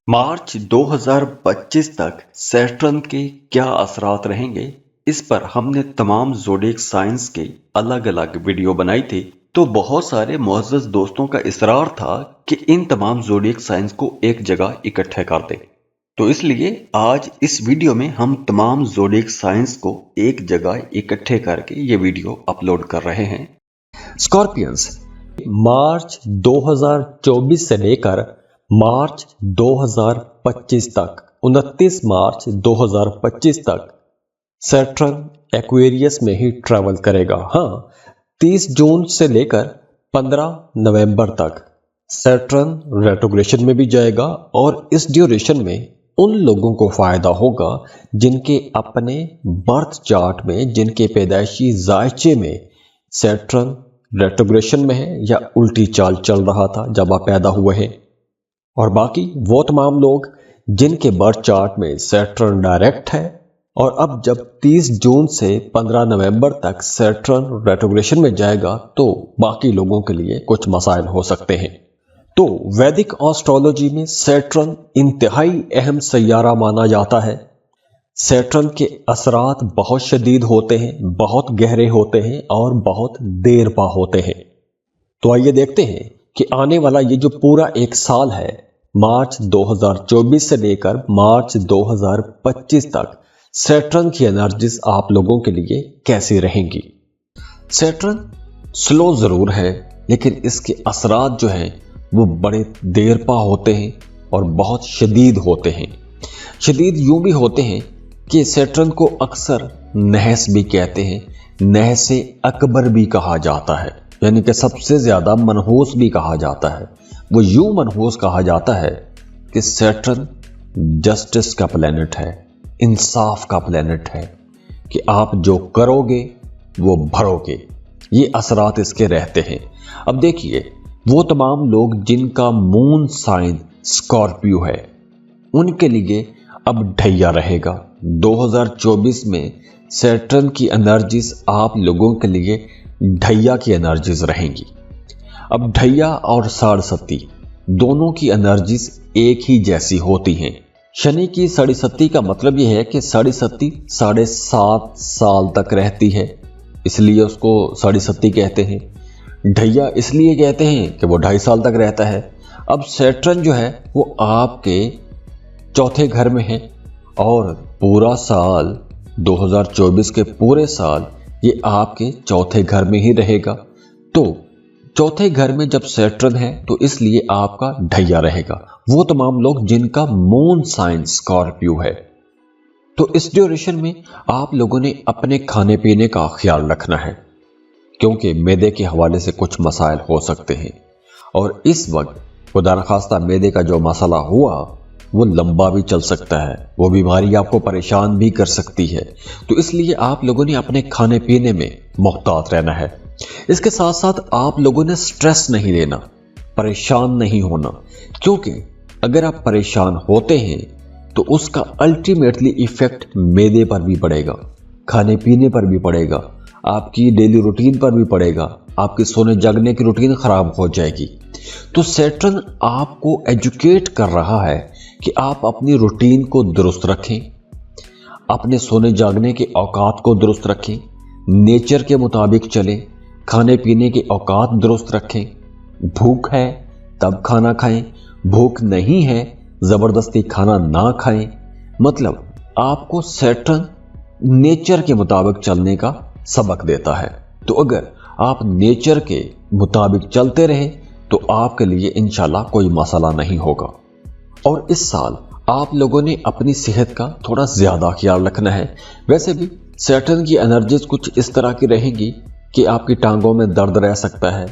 मार्च 2025 तक सैटर्न के क्या असरात रहेंगे, इस पर हमने तमाम ज़ोडिएक साइंस के अलग अलग वीडियो बनाई थी। तो बहुत सारे मुअज़्ज़ज़ दोस्तों का इसरार था कि इन तमाम ज़ोडिएक साइंस को एक जगह इकट्ठे कर दें। तो इसलिए आज इस वीडियो में हम तमाम ज़ोडिएक साइंस को एक जगह इकट्ठे करके ये वीडियो अपलोड कर रहे हैं। स्कॉर्पियंस, मार्च 2024 से लेकर मार्च 2025 तक, 29 मार्च 2025 तक सैटर्न एक्वेरियस में ही ट्रैवल करेगा। हाँ, 30 जून से लेकर 15 नवंबर तक सैटर्न रेट्रोग्रेशन में भी जाएगा और इस ड्यूरेशन में उन लोगों को फ़ायदा होगा जिनके अपने बर्थ चार्ट में, जिनके पैदाइशी जायचे में सैटर्न रेट्रोग्रेशन में है या उल्टी चाल चल रहा था जब आप पैदा हुए हैं। और बाकी वो तमाम लोग जिनके बर्थ चार्ट में सैटर्न डायरेक्ट है और अब जब 30 जून से 15 नवंबर तक सैटर्न रेट्रोग्रेशन में जाएगा तो बाकी लोगों के लिए कुछ मसाइल हो सकते हैं। तो वैदिक एस्ट्रोलॉजी में सैटर्न इंतहाई अहम सैयारा माना जाता है। सैटर्न के असरात बहुत शदीद होते हैं, बहुत गहरे होते हैं और बहुत देर पा होते हैं। तो आइए देखते हैं कि आने वाला ये जो पूरा एक साल है, मार्च 2024 से लेकर मार्च 2025 तक सैटर्न की एनर्जीज आप लोगों के लिए कैसी रहेंगी। सैटर्न स्लो ज़रूर है लेकिन इसके असरात जो हैं वो बड़े देर पा होते हैं और बहुत शदीद होते हैं। शदीद यूं भी होते हैं कि सैटर्न को अक्सर नहस भी कहते हैं, नहसे अकबर भी कहा जाता है, यानी कि सबसे ज़्यादा मनहूस भी कहा जाता है। वो यूं मनहूस कहा जाता है कि सैटर्न जस्टिस का प्लैनेट है, इंसाफ का प्लैनेट है, कि आप जो करोगे वो भरोगे। ये असरात इसके रहते हैं। अब देखिए, वो तमाम लोग जिनका मून साइन स्कॉर्पियो है उनके लिए अब ढैया रहेगा। 2024 में सैटर्न की एनर्जीज आप लोगों के लिए ढैया की एनर्जीज रहेंगी। अब ढैया और साढ़सती दोनों की एनर्जीज एक ही जैसी होती हैं। शनि की साढ़सती का मतलब यह है कि साढ़सती 7.5 साल तक रहती है, इसलिए उसको साढ़सती कहते हैं। ढैया इसलिए कहते हैं कि वो 2.5 साल तक रहता है। अब सैटर्न जो है वो आपके चौथे घर में है और पूरा साल 2024 के पूरे साल ये आपके चौथे घर में ही रहेगा। तो चौथे घर में जब सैटर्न है तो इसलिए आपका ढैया रहेगा। वो तमाम लोग जिनका मून साइन स्कॉर्पियो है। तो इस ड्यूरेशन में आप लोगों ने अपने खाने पीने का ख्याल रखना है, क्योंकि मैदे के हवाले से कुछ मसाइल हो सकते हैं और इस वक्त खुदा न खास्ता मैदे का जो मसला हुआ वो लंबा भी चल सकता है, वो बीमारी आपको परेशान भी कर सकती है। तो इसलिए आप लोगों ने अपने खाने पीने में मोहतात रहना है। इसके साथ साथ आप लोगों ने स्ट्रेस नहीं लेना, परेशान नहीं होना, क्योंकि अगर आप परेशान होते हैं तो उसका अल्टीमेटली इफेक्ट मैदे पर भी पड़ेगा, खाने पीने पर भी पड़ेगा, आपकी डेली रूटीन पर भी पड़ेगा, आपकी सोने जागने की रूटीन खराब हो जाएगी। तो सैटर्न आपको एजुकेट कर रहा है कि आप अपनी रूटीन को दुरुस्त रखें, अपने सोने जागने के औकात को दुरुस्त रखें, नेचर के मुताबिक चलें, खाने पीने के औकात दुरुस्त रखें। भूख है तब खाना खाएं, भूख नहीं है जबरदस्ती खाना ना खाएं। मतलब आपको सैटर्न नेचर के मुताबिक चलने का सबक देता है। तो अगर आप नेचर के मुताबिक चलते रहे तो आपके लिए इंशाल्लाह कोई मसला नहीं होगा। और इस साल आप लोगों ने अपनी सेहत का थोड़ा ज्यादा ख्याल रखना है। वैसे भी सैटर्न की एनर्जीज कुछ इस तरह की रहेंगी कि आपकी टांगों में दर्द रह सकता है,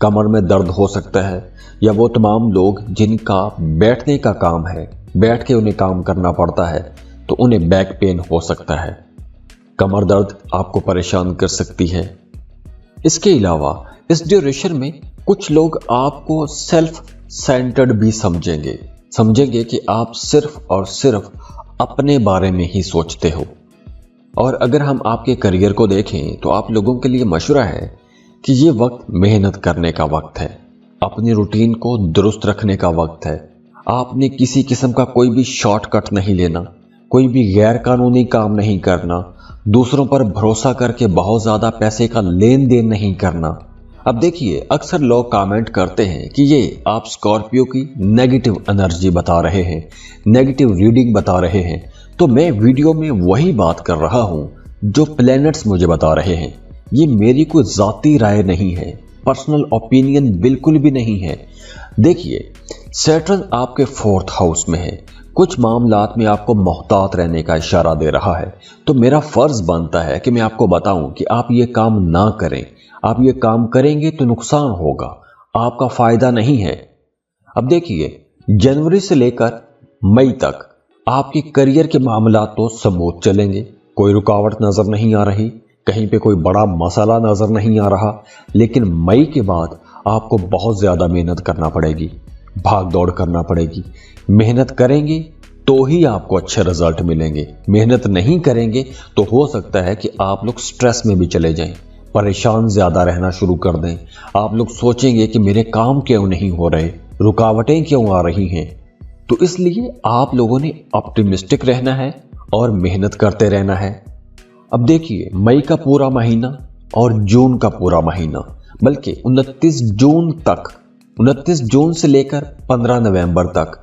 कमर में दर्द हो सकता है, या वो तमाम लोग जिनका बैठने का काम है, बैठ के उन्हें काम करना पड़ता है, तो उन्हें बैक पेन हो सकता है, कमर दर्द आपको परेशान कर सकती है। इसके अलावा इस ड्यूरेशन में कुछ लोग आपको सेल्फ सेंटर्ड भी समझेंगे कि आप सिर्फ और सिर्फ अपने बारे में ही सोचते हो। और अगर हम आपके करियर को देखें तो आप लोगों के लिए मशवरा है कि ये वक्त मेहनत करने का वक्त है, अपनी रूटीन को दुरुस्त रखने का वक्त है। आपने किसी किस्म का कोई भी शॉर्टकट नहीं लेना, कोई भी गैर कानूनी काम नहीं करना, दूसरों पर भरोसा करके बहुत ज़्यादा पैसे का लेन देन नहीं करना। अब देखिए, अक्सर लोग कमेंट करते हैं कि ये आप स्कॉर्पियो की नेगेटिव एनर्जी बता रहे हैं, नेगेटिव रीडिंग बता रहे हैं। तो मैं वीडियो में वही बात कर रहा हूं जो प्लैनेट्स मुझे बता रहे हैं। ये मेरी कोई ज़ाती राय नहीं है, पर्सनल ओपिनियन बिल्कुल भी नहीं है। देखिए, सैटर्न आपके 4th हाउस में है, कुछ मामलात में आपको मोहतात रहने का इशारा दे रहा है। तो मेरा फर्ज बनता है कि मैं आपको बताऊं कि आप ये काम ना करें। आप ये काम करेंगे तो नुकसान होगा, आपका फायदा नहीं है। अब देखिए, जनवरी से लेकर मई तक आपके करियर के मामलात तो स्मूथ चलेंगे, कोई रुकावट नजर नहीं आ रही, कहीं पे कोई बड़ा मसला नजर नहीं आ रहा। लेकिन मई के बाद आपको बहुत ज्यादा मेहनत करना पड़ेगी, भाग दौड़ करना पड़ेगी। मेहनत करेंगे तो ही आपको अच्छे रिजल्ट मिलेंगे, मेहनत नहीं करेंगे तो हो सकता है कि आप लोग स्ट्रेस में भी चले जाएं, परेशान ज्यादा रहना शुरू कर दें। आप लोग सोचेंगे कि मेरे काम क्यों नहीं हो रहे, रुकावटें क्यों आ रही हैं। तो इसलिए आप लोगों ने ऑप्टिमिस्टिक रहना है और मेहनत करते रहना है। अब देखिए, मई का पूरा महीना और जून का पूरा महीना, बल्कि 29 जून से लेकर 15 नवंबर तक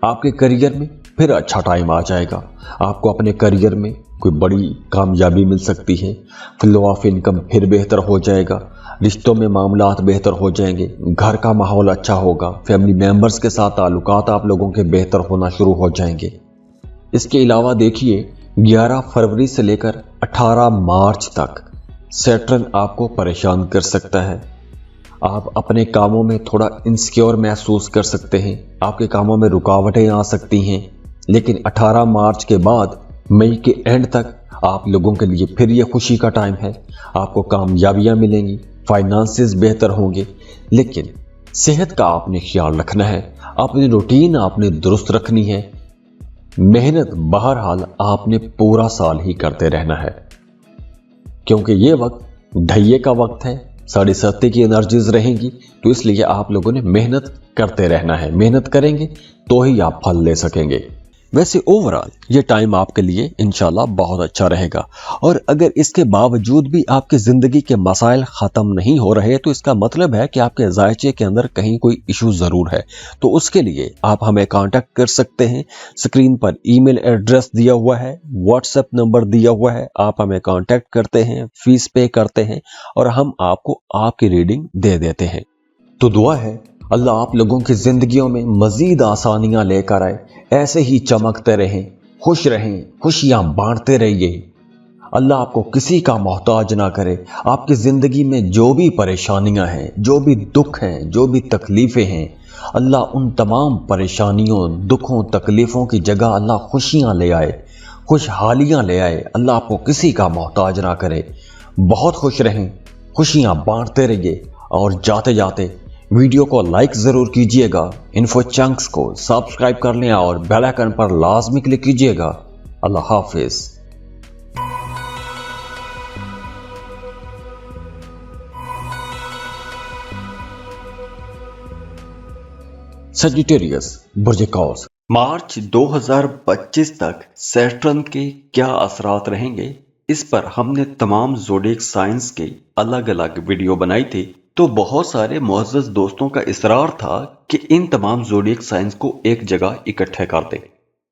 आपके करियर में फिर अच्छा टाइम आ जाएगा। आपको अपने करियर में कोई बड़ी कामयाबी मिल सकती है, फ्लो ऑफ इनकम फिर बेहतर हो जाएगा, रिश्तों में मामलात बेहतर हो जाएंगे, घर का माहौल अच्छा होगा, फैमिली मेंबर्स के साथ ताल्लुकात आप लोगों के बेहतर होना शुरू हो जाएंगे। इसके अलावा देखिए, 11 फरवरी से लेकर 18 मार्च तक सैटर्न आपको परेशान कर सकता है। आप अपने कामों में थोड़ा इनसिक्योर महसूस कर सकते हैं, आपके कामों में रुकावटें आ सकती हैं। लेकिन 18 मार्च के बाद मई के एंड तक आप लोगों के लिए फिर ये खुशी का टाइम है, आपको कामयाबियां मिलेंगी, फाइनेंसेस बेहतर होंगे। लेकिन सेहत का आपने ख्याल रखना है, अपनी रूटीन आपने दुरुस्त रखनी है। मेहनत बहरहाल आपने पूरा साल ही करते रहना है, क्योंकि ये वक्त ढैये का वक्त है, 7:30 की एनर्जीज रहेंगी। तो इसलिए आप लोगों ने मेहनत करते रहना है, मेहनत करेंगे तो ही आप फल ले सकेंगे। वैसे ओवरऑल ये टाइम आपके लिए इंशाल्लाह बहुत अच्छा रहेगा। और अगर इसके बावजूद भी आपकी ज़िंदगी के मसाइल ख़त्म नहीं हो रहे तो इसका मतलब है कि आपके जायचे के अंदर कहीं कोई इशू ज़रूर है। तो उसके लिए आप हमें कांटेक्ट कर सकते हैं। स्क्रीन पर ईमेल एड्रेस दिया हुआ है, व्हाट्सएप नंबर दिया हुआ है, आप हमें कांटेक्ट करते हैं, फीस पे करते हैं और हम आपको आपकी रीडिंग दे देते हैं। तो दुआ है अल्लाह आप लोगों की जिंदगियों में मजीद आसानियां लेकर आए, ऐसे ही चमकते रहें, खुश रहें, खुशियां बांटते रहिए। अल्लाह आपको किसी का मोहताज ना करे। आपकी जिंदगी में जो भी परेशानियां हैं, जो भी दुख हैं, जो भी तकलीफें हैं, अल्लाह उन तमाम परेशानियों, दुखों, तकलीफों की जगह अल्लाह खुशियां ले आए, खुशहालियां ले आए। अल्लाह आपको किसी का मोहताज ना करे। बहुत खुश रहें, खुशियां बांटते रहिए और जाते जाते वीडियो को लाइक जरूर कीजिएगा, इन्फो चंक्स को सब्सक्राइब कर लें और बेल आइकन पर लाजमी क्लिक कीजिएगा। अल्लाह हाफिज। सजिटेरियस, बुर्ज कौस। मार्च 2025 तक सैटर्न के क्या असरात रहेंगे, इस पर हमने तमाम ज़ोडिएक साइंस के अलग अलग वीडियो बनाई थी। तो बहुत सारे मुअज़्ज़ज़ दोस्तों का इसरार था कि इन तमाम ज़ोडिएक साइंस को एक जगह इकट्ठे कर दें।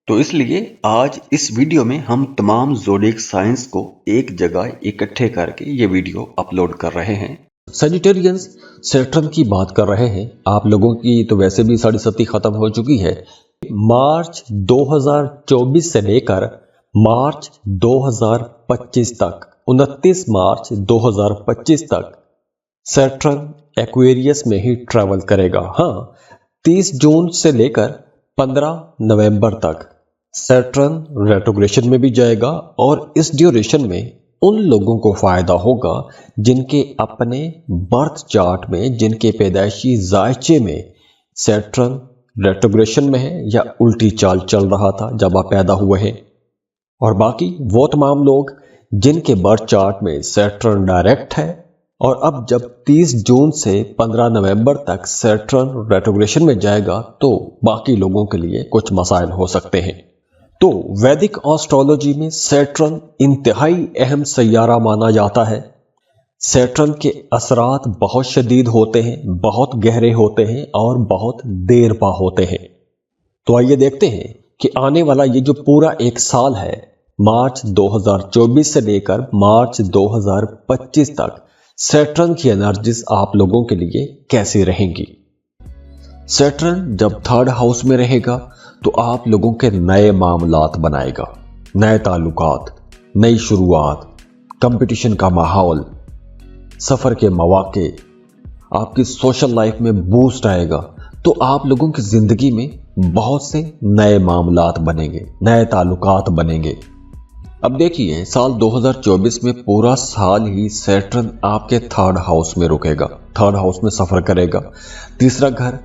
तो इसलिए आज इस वीडियो में हम तमाम ज़ोडिएक साइंस को एक जगह इकट्ठे करके ये वीडियो अपलोड कर रहे हैं। सजिटेरियंस सैटर्न की बात कर रहे हैं। आप लोगों की तो वैसे भी साढ़े सती खत्म हो चुकी है। मार्च 2024 से लेकर मार्च 2025 तक 29 मार्च 2025 तक सैटर्न एक्वेरियस में ही ट्रैवल करेगा। हाँ, 30 जून से लेकर 15 नवंबर तक सैटर्न रेट्रोग्रेशन में भी जाएगा और इस ड्यूरेशन में उन लोगों को फायदा होगा जिनके अपने बर्थ चार्ट में, जिनके पैदाइशी जायचे में सैटर्न रेट्रोग्रेशन में है या उल्टी चाल चल रहा था जब आप पैदा हुए हैं। और बाकी वो तमाम लोग जिनके बर्थ चार्ट में सैटर्न डायरेक्ट है और अब जब 30 जून से 15 नवंबर तक सैटर्न रेट्रोग्रेशन में जाएगा तो बाकी लोगों के लिए कुछ मसाइल हो सकते हैं। तो वैदिक एस्ट्रोलॉजी में सैटर्न इंतहाई अहम सैयारा माना जाता है। सैटर्न के असरात बहुत शदीद होते हैं, बहुत गहरे होते हैं और बहुत देर पा होते हैं। तो आइए देखते हैं कि आने वाला ये जो पूरा एक साल है, मार्च 2024 से लेकर मार्च 2025 तक सैटर्न की एनर्जीज आप लोगों के लिए कैसी रहेंगी। सैटर्न जब थर्ड हाउस में रहेगा तो आप लोगों के नए मामलात बनाएगा, नए ताल्लुकात, नई शुरुआत, कंपटीशन का माहौल, सफ़र के मौके, आपकी सोशल लाइफ में बूस्ट आएगा। तो आप लोगों की ज़िंदगी में बहुत से नए मामलात बनेंगे, नए ताल्लुकात बनेंगे। अब देखिए, साल 2024 में पूरा साल ही सैटर्न आपके थर्ड हाउस में रुकेगा, थर्ड हाउस में सफ़र करेगा। तीसरा घर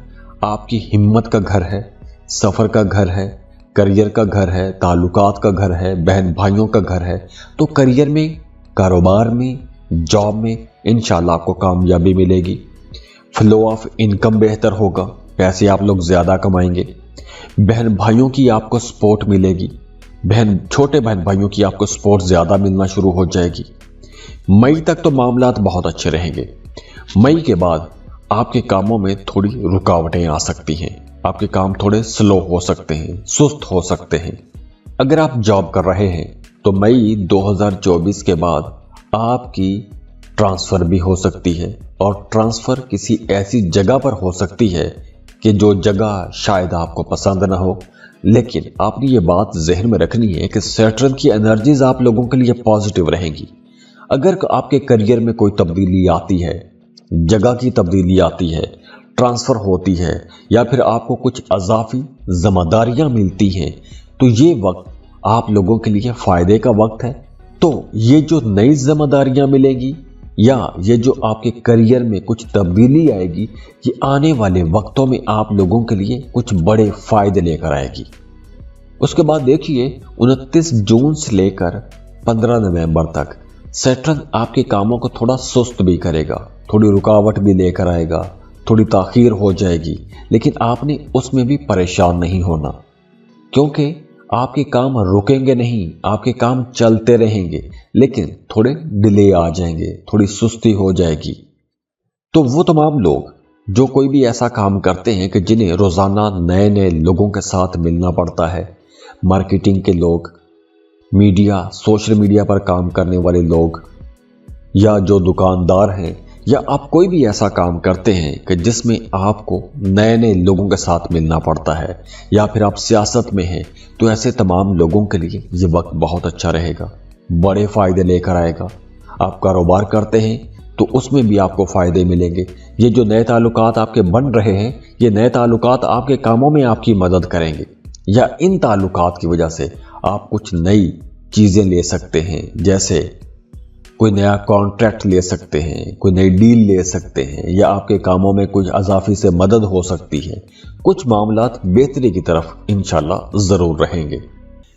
आपकी हिम्मत का घर है, सफ़र का घर है, करियर का घर है, ताल्लुकात का घर है, बहन भाइयों का घर है। तो करियर में, कारोबार में, जॉब में इंशाल्लाह आपको कामयाबी मिलेगी। फ्लो ऑफ इनकम बेहतर होगा, पैसे आप लोग ज़्यादा कमाएंगे। बहन भाइयों की आपको सपोर्ट मिलेगी, छोटे बहन भाइयों की आपको सपोर्ट ज़्यादा मिलना शुरू हो जाएगी। मई तक तो मामलात बहुत अच्छे रहेंगे। मई के बाद आपके कामों में थोड़ी रुकावटें आ सकती हैं, आपके काम थोड़े स्लो हो सकते हैं, सुस्त हो सकते हैं। अगर आप जॉब कर रहे हैं तो मई 2024 के बाद आपकी ट्रांसफ़र भी हो सकती है और ट्रांसफ़र किसी ऐसी जगह पर हो सकती है कि जो जगह शायद आपको पसंद ना हो। लेकिन आपने ये बात जहन में रखनी है कि सैटर्न की एनर्जीज आप लोगों के लिए पॉजिटिव रहेंगी। अगर आपके करियर में कोई तब्दीली आती है, जगह की तब्दीली आती है, ट्रांसफ़र होती है या फिर आपको कुछ अज़ाफ़ी ज़िम्मेदारियाँ मिलती हैं, तो ये वक्त आप लोगों के लिए फ़ायदे का वक्त है। तो ये जो नई जिम्मेदारियां मिलेंगी या ये जो आपके करियर में कुछ तब्दीली आएगी, ये आने वाले वक्तों में आप लोगों के लिए कुछ बड़े फायदे लेकर आएगी। उसके बाद देखिए, 29 जून से लेकर 15 नवंबर तक सैटर्न आपके कामों को थोड़ा सुस्त भी करेगा, थोड़ी रुकावट भी लेकर आएगा, थोड़ी ताखीर हो जाएगी। लेकिन आपने उसमें भी परेशान नहीं होना, क्योंकि आपके काम रुकेंगे नहीं, आपके काम चलते रहेंगे, लेकिन थोड़े डिले आ जाएंगे, थोड़ी सुस्ती हो जाएगी। तो वो तमाम लोग जो कोई भी ऐसा काम करते हैं कि जिन्हें रोज़ाना नए नए लोगों के साथ मिलना पड़ता है, मार्केटिंग के लोग, मीडिया, सोशल मीडिया पर काम करने वाले लोग, या जो दुकानदार हैं, या आप कोई भी ऐसा काम करते हैं कि जिसमें आपको नए नए लोगों के साथ मिलना पड़ता है, या फिर आप सियासत में हैं, तो ऐसे तमाम लोगों के लिए ये वक्त बहुत अच्छा रहेगा, बड़े फ़ायदे लेकर आएगा। आप कारोबार करते हैं तो उसमें भी आपको फ़ायदे मिलेंगे। ये जो नए ताल्लुकात आपके बन रहे हैं, ये नए ताल्लुकात आपके कामों में आपकी मदद करेंगे, या इन ताल्लुकात की वजह से आप कुछ नई चीज़ें ले सकते हैं। जैसे कोई नया कॉन्ट्रैक्ट ले सकते हैं, कोई नई डील ले सकते हैं, या आपके कामों में कुछ अज़ाफ़ी से मदद हो सकती है। कुछ मामलात बेहतरी की तरफ इंशाल्लाह ज़रूर रहेंगे।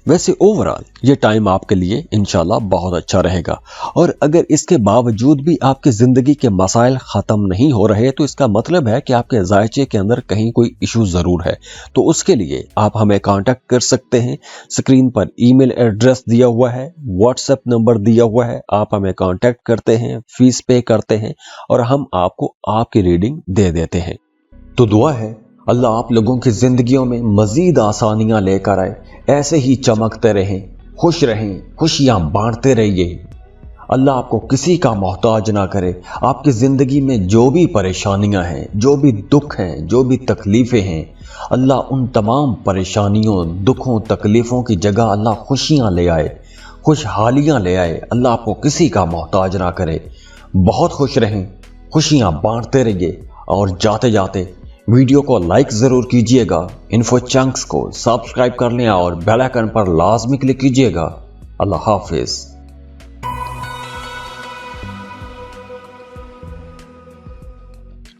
वैसे ओवरऑल ये टाइम आपके लिए इंशाल्लाह बहुत अच्छा रहेगा। और अगर इसके बावजूद भी आपकी ज़िंदगी के मसाइल ख़त्म नहीं हो रहे तो इसका मतलब है कि आपके जायचे के अंदर कहीं कोई इशू ज़रूर है। तो उसके लिए आप हमें कांटेक्ट कर सकते हैं। स्क्रीन पर ईमेल एड्रेस दिया हुआ है, व्हाट्सएप नंबर दिया हुआ है, आप हमें कांटेक्ट करते हैं, फीस पे करते हैं और हम आपको आपकी रीडिंग दे देते हैं। तो दुआ है अल्लाह आप लोगों की ज़िंदगियों में मज़ीद आसानियाँ लेकर आए, ऐसे ही चमकते रहें, खुश रहें, खुशियाँ बांटते रहिए। अल्लाह आपको किसी का मोहताज ना करे। आपकी ज़िंदगी में जो भी परेशानियाँ हैं, जो भी दुख हैं, जो भी तकलीफ़ें हैं, अल्लाह उन तमाम परेशानियों, दुखों, तकलीफ़ों की जगह अल्लाह खुशियाँ ले आए, खुशहालियाँ ले आए। अल्लाह आपको किसी का मोहताज ना करे। बहुत खुश रहें, खुशियाँ बांटते रहिए और जाते जाते वीडियो को लाइक ज़रूर कीजिएगा। इन्फो चंक्स को सब्सक्राइब कर लें और बेल आइकन पर लाजमी क्लिक कीजिएगा। अल्लाह हाफिज़।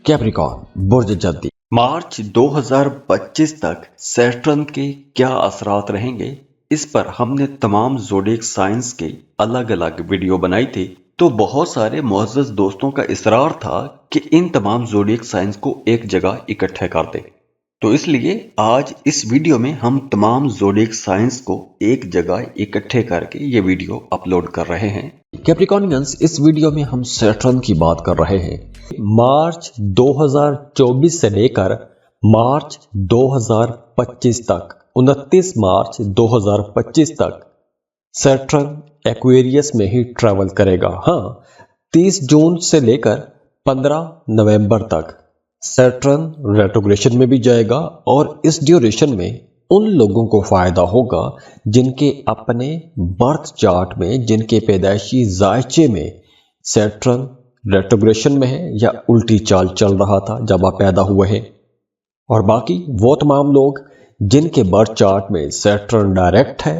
कैप्रिकॉर्न बुर्ज जद्दी, मार्च 2025 तक सैटर्न के क्या असरात रहेंगे, इस पर हमने तमाम ज़ोडिएक साइंस के अलग अलग वीडियो बनाई थी। तो बहुत सारे मुअज़्ज़ज़ दोस्तों का इसरार था कि इन तमाम ज़ोडिएक साइंस को एक जगह इकट्ठे कर दें। तो इसलिए आज इस वीडियो में हम तमाम ज़ोडिएक साइंस को एक जगह इकट्ठे करके ये वीडियो अपलोड कर रहे हैं। कैप्रिकॉर्नियंस, इस वीडियो में हम सैटर्न की बात कर रहे हैं। मार्च 2024 से लेकर मार्च 2025 तक, 29 मार्च 2025 तक सैटर्न एक्वेरियस में ही ट्रैवल करेगा। हाँ, 30 जून से लेकर 15 नवंबर तक सैटर्न रेट्रोग्रेशन में भी जाएगा और इस ड्यूरेशन में उन लोगों को फायदा होगा जिनके अपने बर्थ चार्ट में, जिनके पैदाइशी जायचे में सैटर्न रेट्रोग्रेशन में है या उल्टी चाल चल रहा था जब आप पैदा हुए हैं। और बाकी वो तमाम लोग जिनके बर्थ चार्ट में सैटर्न डायरेक्ट है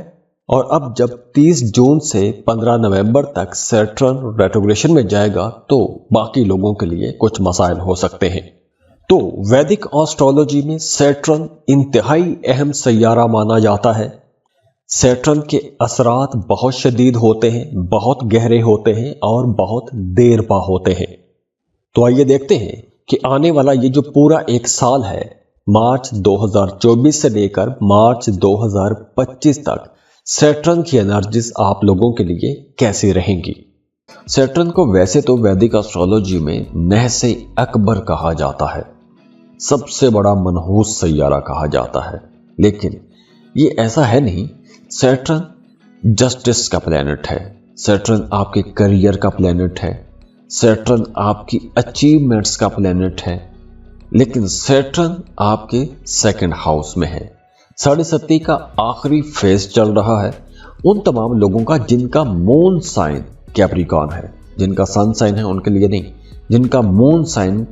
और अब जब 30 जून से 15 नवंबर तक सैटर्न रेट्रोग्रेशन में जाएगा तो बाकी लोगों के लिए कुछ मसाइल हो सकते हैं। तो वैदिक एस्ट्रोलॉजी में सैटर्न इंतहाई अहम सैयारा माना जाता है। सैटर्न के असरात बहुत शदीद होते हैं, बहुत गहरे होते हैं और बहुत देर पा होते हैं। तो आइए देखते हैं कि आने वाला ये जो पूरा एक साल है, मार्च 2024 से लेकर मार्च 2025 तक सैटर्न की एनर्जीज आप लोगों के लिए कैसी रहेंगी। सैटर्न को वैसे तो वैदिक एस्ट्रोलॉजी में नहसे अकबर कहा जाता है, सबसे बड़ा मनहूस सैयारा कहा जाता है, लेकिन ये ऐसा है नहीं। सैटर्न जस्टिस का प्लैनेट है, सैटर्न आपके करियर का प्लैनेट है, सैटर्न आपकी अचीवमेंट्स का प्लैनेट है, लेकिन सैटर्न आपके सेकंड हाउस में है। 7.5 का आखिरी फेज चल रहा है उन तमाम लोगों का जिनका मून साइन कैप्रिकॉर्न है, जिनका सन साइन है उनके लिए नहीं, जिनका मून साइन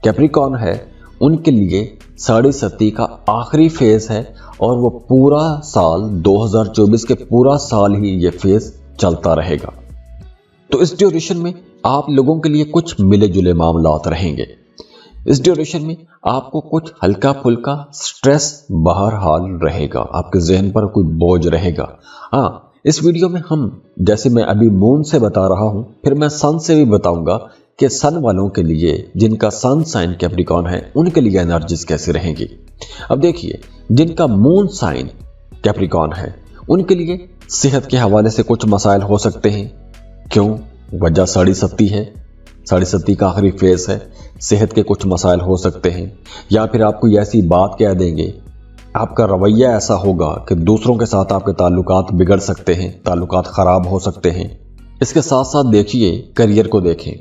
कैप्रिकॉर्न है उनके लिए 7.5 का आखिरी फेज है और वो पूरा साल 2024 के पूरा साल ही ये फेज चलता रहेगा। तो इस ड्यूरेशन में आप लोगों के लिए कुछ मिले जुले मामलात रहेंगे। इस ड्यूरेशन में आपको कुछ हल्का फुल्का स्ट्रेस बहरहाल रहेगा, आपके जहन पर कोई बोझ रहेगा। हाँ, इस वीडियो में हम, जैसे मैं अभी मून से बता रहा हूं, फिर मैं सन से भी बताऊंगा कि सन वालों के लिए, जिनका सन साइन कैप्रिकॉर्न है, उनके लिए एनर्जीज कैसी रहेंगी। अब देखिए, जिनका मून साइन कैप्रिकॉर्न है उनके लिए सेहत के हवाले से कुछ मसाइल हो सकते हैं। क्यों? वजह 7.5 है, 7.5 का आखिरी फेज है, सेहत के कुछ मसाइल हो सकते हैं। या फिर आप कोई ऐसी बात कह देंगे, आपका रवैया ऐसा होगा कि दूसरों के साथ आपके ताल्लुकात बिगड़ सकते हैं, ताल्लुकात ख़राब हो सकते हैं। इसके साथ साथ देखिए, करियर को देखें।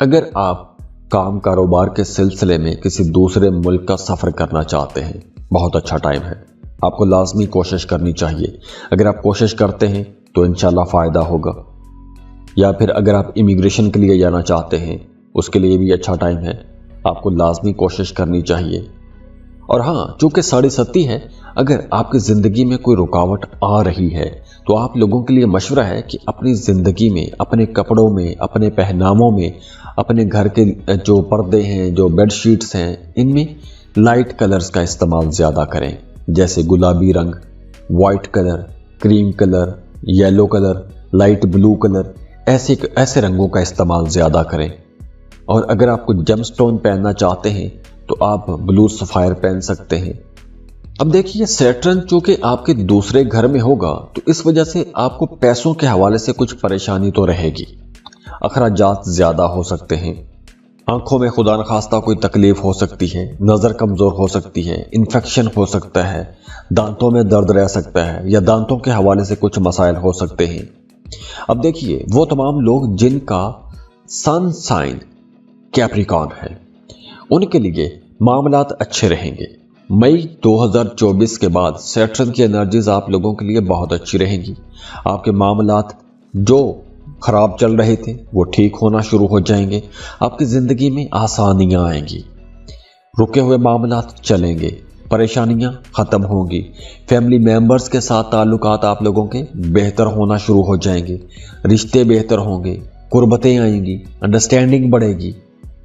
अगर आप काम कारोबार के सिलसिले में किसी दूसरे मुल्क का सफ़र करना चाहते हैं, बहुत अच्छा टाइम है, आपको लाजमी कोशिश करनी चाहिए। अगर आप कोशिश करते हैं तो इंशाल्लाह फ़ायदा होगा। या फिर अगर आप इमिग्रेशन के लिए जाना चाहते हैं, उसके लिए भी अच्छा टाइम है, आपको लाजमी कोशिश करनी चाहिए। और हाँ, चूँकि 7.5 है, अगर आपकी ज़िंदगी में कोई रुकावट आ रही है तो आप लोगों के लिए मशवरा है कि अपनी ज़िंदगी में, अपने कपड़ों में, अपने पहनावों में, अपने घर के जो पर्दे हैं, जो बेडशीट्स हैं, इनमें लाइट कलर्स का इस्तेमाल ज़्यादा करें, जैसे गुलाबी रंग, white colour, cream colour, yellow colour, light blue colour, ऐसे रंगों का इस्तेमाल ज़्यादा करें। और अगर आप कुछ जेमस्टोन पहनना चाहते हैं तो आप ब्लू सफ़ायर पहन सकते हैं। अब देखिए, सैटर्न चूंकि आपके दूसरे घर में होगा तो इस वजह से आपको पैसों के हवाले से कुछ परेशानी तो रहेगी। अखराजात ज़्यादा हो सकते हैं, आंखों में खुदा न खास्ता कोई तकलीफ हो सकती है, नज़र कमज़ोर हो सकती है, इन्फेक्शन हो सकता है, दांतों में दर्द रह सकता है या दांतों के हवाले से कुछ मसाइल हो सकते हैं। अब देखिए, वो तमाम लोग जिनका सन साइन कैप्रिकॉर्न है, उनके लिए मामलात अच्छे रहेंगे। मई 2024 के बाद सैटर्न की एनर्जीज आप लोगों के लिए बहुत अच्छी रहेंगी। आपके मामलात जो खराब चल रहे थे वो ठीक होना शुरू हो जाएंगे। आपकी ज़िंदगी में आसानियां आएंगी, रुके हुए मामलात चलेंगे, परेशानियां ख़त्म होंगी, फैमिली मेंबर्स के साथ ताल्लुकात आप लोगों के बेहतर होना शुरू हो जाएंगे, रिश्ते बेहतर होंगे, कुर्बतें आएंगी, अंडरस्टैंडिंग बढ़ेगी।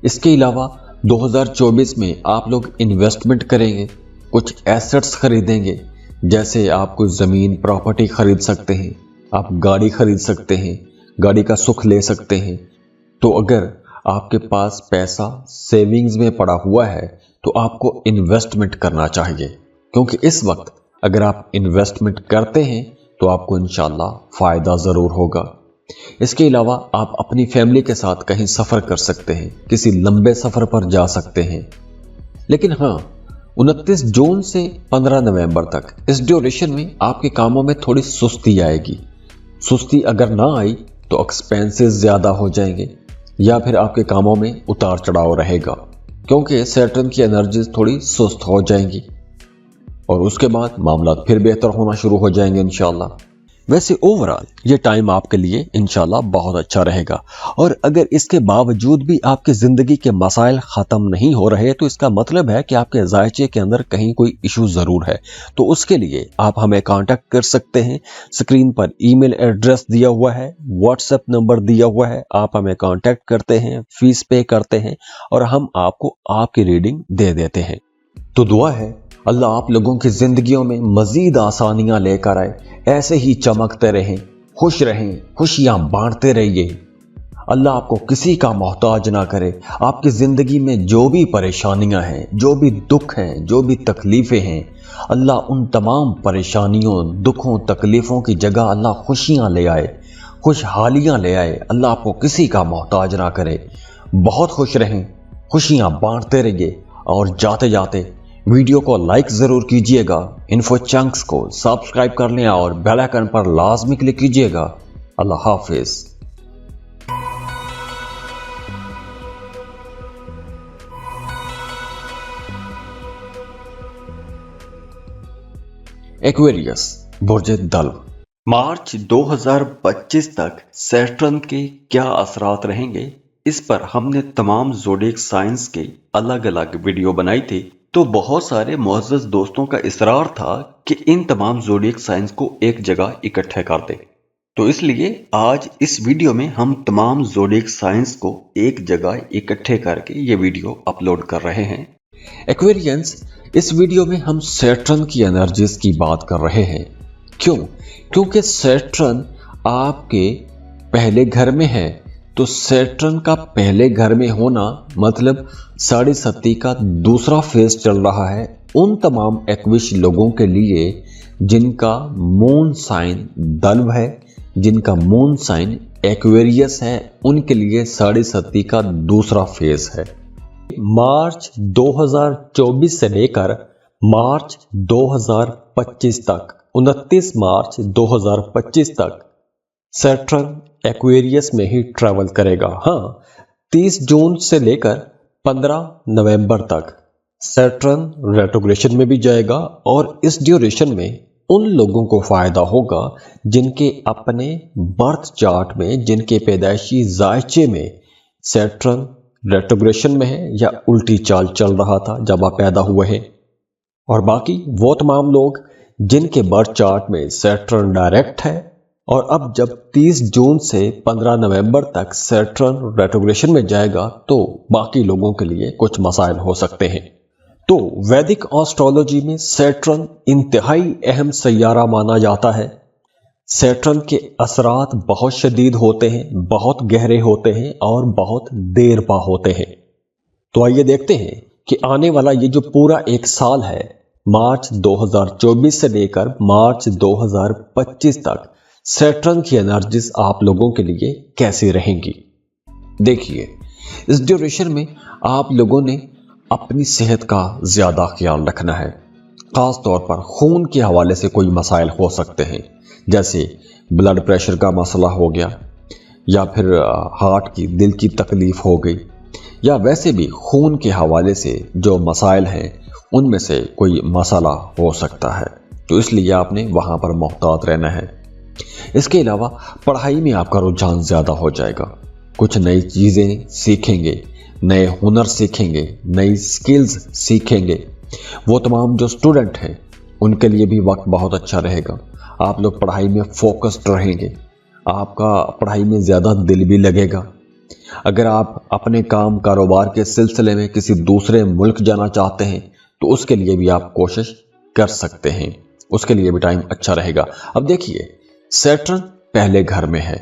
इसके अलावा 2024 में आप लोग इन्वेस्टमेंट करेंगे, कुछ एसेट्स खरीदेंगे, जैसे आप कुछ ज़मीन प्रॉपर्टी खरीद सकते हैं, आप गाड़ी खरीद सकते हैं, गाड़ी का सुख ले सकते हैं। तो अगर आपके पास पैसा सेविंग्स में पड़ा हुआ है तो आपको इन्वेस्टमेंट करना चाहिए, क्योंकि इस वक्त अगर आप इन्वेस्टमेंट करते हैं तो आपको इंशाल्लाह फ़ायदा ज़रूर होगा। इसके अलावा आप अपनी फैमिली के साथ कहीं सफ़र कर सकते हैं, किसी लंबे सफ़र पर जा सकते हैं। लेकिन हाँ, 29 जून से 15 नवंबर तक इस ड्यूरेशन में आपके कामों में थोड़ी सुस्ती आएगी। सुस्ती अगर ना आई तो एक्सपेंसेस ज़्यादा हो जाएंगे या फिर आपके कामों में उतार चढ़ाव रहेगा, क्योंकि सैटर्न की एनर्जीज थोड़ी सुस्त हो जाएंगी और उसके बाद मामला फिर बेहतर होना शुरू हो जाएंगे इंशाल्लाह। वैसे ओवरऑल ये टाइम आपके लिए इंशाल्लाह बहुत अच्छा रहेगा। और अगर इसके बावजूद भी आपकी ज़िंदगी के मसाइल ख़त्म नहीं हो रहे तो इसका मतलब है कि आपके जायचे के अंदर कहीं कोई इशू ज़रूर है। तो उसके लिए आप हमें कांटेक्ट कर सकते हैं। स्क्रीन पर ईमेल एड्रेस दिया हुआ है, व्हाट्सएप नंबर दिया हुआ है, आप हमें कांटेक्ट करते हैं, फीस पे करते हैं और हम आपको आपकी रीडिंग दे देते हैं। तो दुआ है अल्लाह आप लोगों की ज़िंदगियों में मज़ीद आसानियाँ लेकर आए, ऐसे ही चमकते रहें, खुश रहें, खुशियाँ बांटते रहिए। अल्लाह आपको किसी का मोहताज ना करे। आपकी ज़िंदगी में जो भी परेशानियाँ हैं, जो भी दुख हैं, जो भी तकलीफ़ें हैं, अल्लाह उन तमाम परेशानियों, दुखों, तकलीफ़ों की जगह अल्लाह खुशियाँ ले आए, खुशहालियाँ ले आए। अल्लाह आपको किसी का मोहताज ना करे। बहुत खुश रहें, खुशियाँ बांटते रहिए और जाते जाते वीडियो को लाइक ज़रूर कीजिएगा, इन्फो चंक्स को सब्सक्राइब कर लें और बेल आइकन पर लाजमी क्लिक कीजिएगा। अल्लाह हाफिज़। एक्वेरियस बुर्ज दल्व, मार्च 2025 तक सैटर्न के क्या असरात रहेंगे, इस पर हमने तमाम ज़ोडिएक साइंस के अलग अलग वीडियो बनाई थी। तो बहुत सारे मुअज़्ज़ज़ दोस्तों का इसरार था कि इन तमाम ज़ोडिएक साइंस को एक जगह इकट्ठे कर दें। तो इसलिए आज इस वीडियो में हम तमाम ज़ोडिएक साइंस को एक जगह इकट्ठे करके ये वीडियो अपलोड कर रहे हैं। एक्वेरियंस, इस वीडियो में हम सैटर्न की एनर्जीज की बात कर रहे हैं। क्यों? क्योंकि सैटर्न आपके पहले घर में है। तो सैटर्न का पहले घर में होना मतलब साढ़े सती का दूसरा फेज चल रहा है उन तमाम एक्विश लोगों के लिए जिनका मून साइन दल्व है, जिनका मून साइन एक्वेरियस है, उनके लिए साढ़े सती का दूसरा फेज है। मार्च 2024 से लेकर मार्च 2025 तक, 29 मार्च 2025 तक सैटर्न एक्वेरियस में ही ट्रैवल करेगा। हाँ, 30 जून से लेकर 15 नवंबर तक सैटर्न रेट्रोग्रेशन में भी जाएगा और इस ड्यूरेशन में उन लोगों को फायदा होगा जिनके अपने बर्थ चार्ट में, जिनके पैदाइशी जायचे में सैटर्न रेट्रोग्रेशन में है या उल्टी चाल चल रहा था जब आप पैदा हुए हैं। और बाकी वो तमाम लोग जिनके बर्थ चार्ट में सैटर्न डायरेक्ट है और अब जब 30 जून से 15 नवंबर तक सैटर्न रेट्रोग्रेशन में जाएगा तो बाकी लोगों के लिए कुछ मसाइल हो सकते हैं। तो वैदिक एस्ट्रोलॉजी में सैटर्न इंतहाई अहम सैयारा माना जाता है। سیٹرن کے اثرات بہت شدید ہوتے ہیں، بہت گہرے ہوتے ہیں اور بہت دیر پا ہوتے ہیں۔ تو آئیے دیکھتے ہیں کہ آنے والا یہ جو پورا ایک سال ہے، مارچ 2024 سے لے کر مارچ 2025 تک سیٹرن کی انرجیز آپ لوگوں کے لیے کیسی رہیں گی۔ دیکھیے، اس ڈیوریشن میں آپ لوگوں نے اپنی صحت کا زیادہ خیال رکھنا ہے۔ خاص طور پر خون کے حوالے سے کوئی مسائل ہو سکتے ہیں، جیسے بلڈ پریشر کا مسئلہ ہو گیا، یا پھر ہارٹ کی، دل کی تکلیف ہو گئی، یا ویسے بھی خون کے حوالے سے جو مسائل ہیں ان میں سے کوئی مسئلہ ہو سکتا ہے، تو اس لیے آپ نے وہاں پر محتاط رہنا ہے۔ اس کے علاوہ پڑھائی میں آپ کا رجحان زیادہ ہو جائے گا، کچھ نئی چیزیں سیکھیں گے، نئے ہنر سیکھیں گے، نئی سکلز سیکھیں گے۔ وہ تمام جو اسٹوڈنٹ ہیں ان کے لیے بھی وقت بہت اچھا رہے گا۔ آپ لوگ پڑھائی میں فوکسڈ رہیں گے، آپ کا پڑھائی میں زیادہ دل بھی لگے گا۔ اگر آپ اپنے کام کاروبار کے سلسلے میں کسی دوسرے ملک جانا چاہتے ہیں تو اس کے لیے بھی آپ کوشش کر سکتے ہیں، اس کے لیے بھی ٹائم اچھا رہے گا۔ اب دیکھیے، سیٹرن پہلے گھر میں ہے۔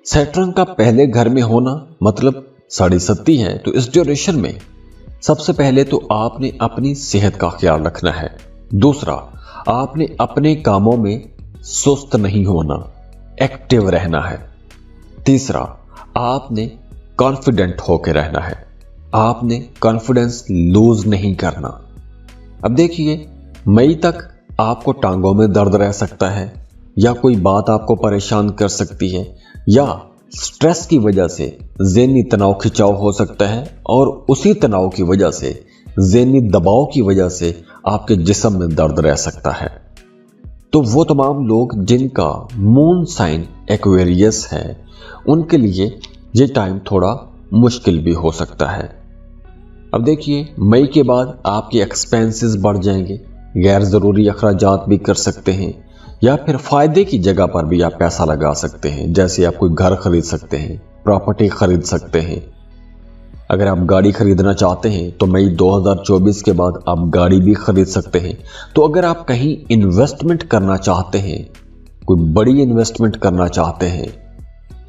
سیٹرن کا پہلے گھر میں ہونا مطلب ساڑھی ستی ہے، تو اس ڈیوریشن میں سب سے پہلے تو آپ نے اپنی صحت کا خیال رکھنا ہے۔ دوسرا، آپ نے اپنے کاموں میں سست نہیں ہونا، ایکٹیو رہنا ہے۔ تیسرا، آپ نے کانفیڈنٹ ہو کے رہنا ہے، آپ نے کانفیڈنس لوز نہیں کرنا۔ اب دیکھیے، مئی تک آپ کو ٹانگوں میں درد رہ سکتا ہے، یا کوئی بات آپ کو پریشان کر سکتی ہے، یا سٹریس کی وجہ سے ذہنی تناؤ کھچاؤ ہو سکتا ہے، اور اسی تناؤ کی وجہ سے، ذہنی دباؤ کی وجہ سے آپ کے جسم میں درد رہ سکتا ہے۔ تو وہ تمام لوگ جن کا مون سائن ایکویریس ہے ان کے لیے یہ ٹائم تھوڑا مشکل بھی ہو سکتا ہے۔ اب دیکھیے، مئی کے بعد آپ کے ایکسپینسز بڑھ جائیں گے، غیر ضروری اخراجات بھی کر سکتے ہیں، یا پھر فائدے کی جگہ پر بھی آپ پیسہ لگا سکتے ہیں، جیسے آپ کوئی گھر خرید سکتے ہیں، پراپرٹی خرید سکتے ہیں۔ اگر آپ گاڑی خریدنا چاہتے ہیں تو مئی 2024 کے بعد آپ گاڑی بھی خرید سکتے ہیں۔ تو اگر آپ کہیں انویسٹمنٹ کرنا چاہتے ہیں، کوئی بڑی انویسٹمنٹ کرنا چاہتے ہیں،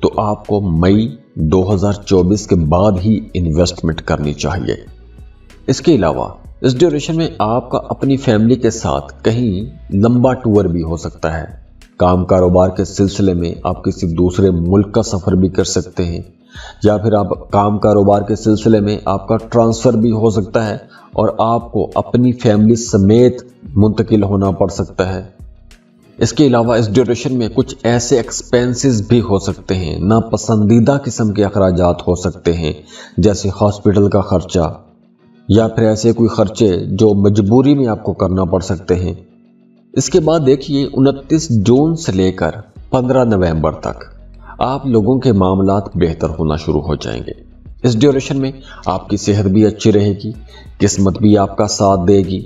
تو آپ کو مئی 2024 کے بعد ہی انویسٹمنٹ کرنی چاہیے۔ اس کے علاوہ اس ڈیوریشن میں آپ کا اپنی فیملی کے ساتھ کہیں لمبا ٹور بھی ہو سکتا ہے۔ کام کاروبار کے سلسلے میں آپ کسی دوسرے ملک کا سفر بھی کر سکتے ہیں، یا پھر آپ کام کاروبار کے سلسلے میں آپ کا ٹرانسفر بھی ہو سکتا ہے اور آپ کو اپنی فیملی سمیت منتقل ہونا پڑ سکتا ہے۔ اس کے علاوہ اس ڈیوریشن میں کچھ ایسے ایکسپینسز بھی ہو سکتے ہیں، ناپسندیدہ قسم کے اخراجات ہو سکتے ہیں، جیسے ہاسپٹل کا خرچہ، یا پھر ایسے کوئی خرچے جو مجبوری میں آپ کو کرنا پڑ سکتے ہیں۔ اس کے بعد دیکھیے، 29 جون سے لے کر 15 نومبر تک آپ لوگوں کے معاملات بہتر ہونا شروع ہو جائیں گے۔ اس ڈیوریشن میں آپ کی صحت بھی اچھی رہے گی، قسمت بھی آپ کا ساتھ دے گی،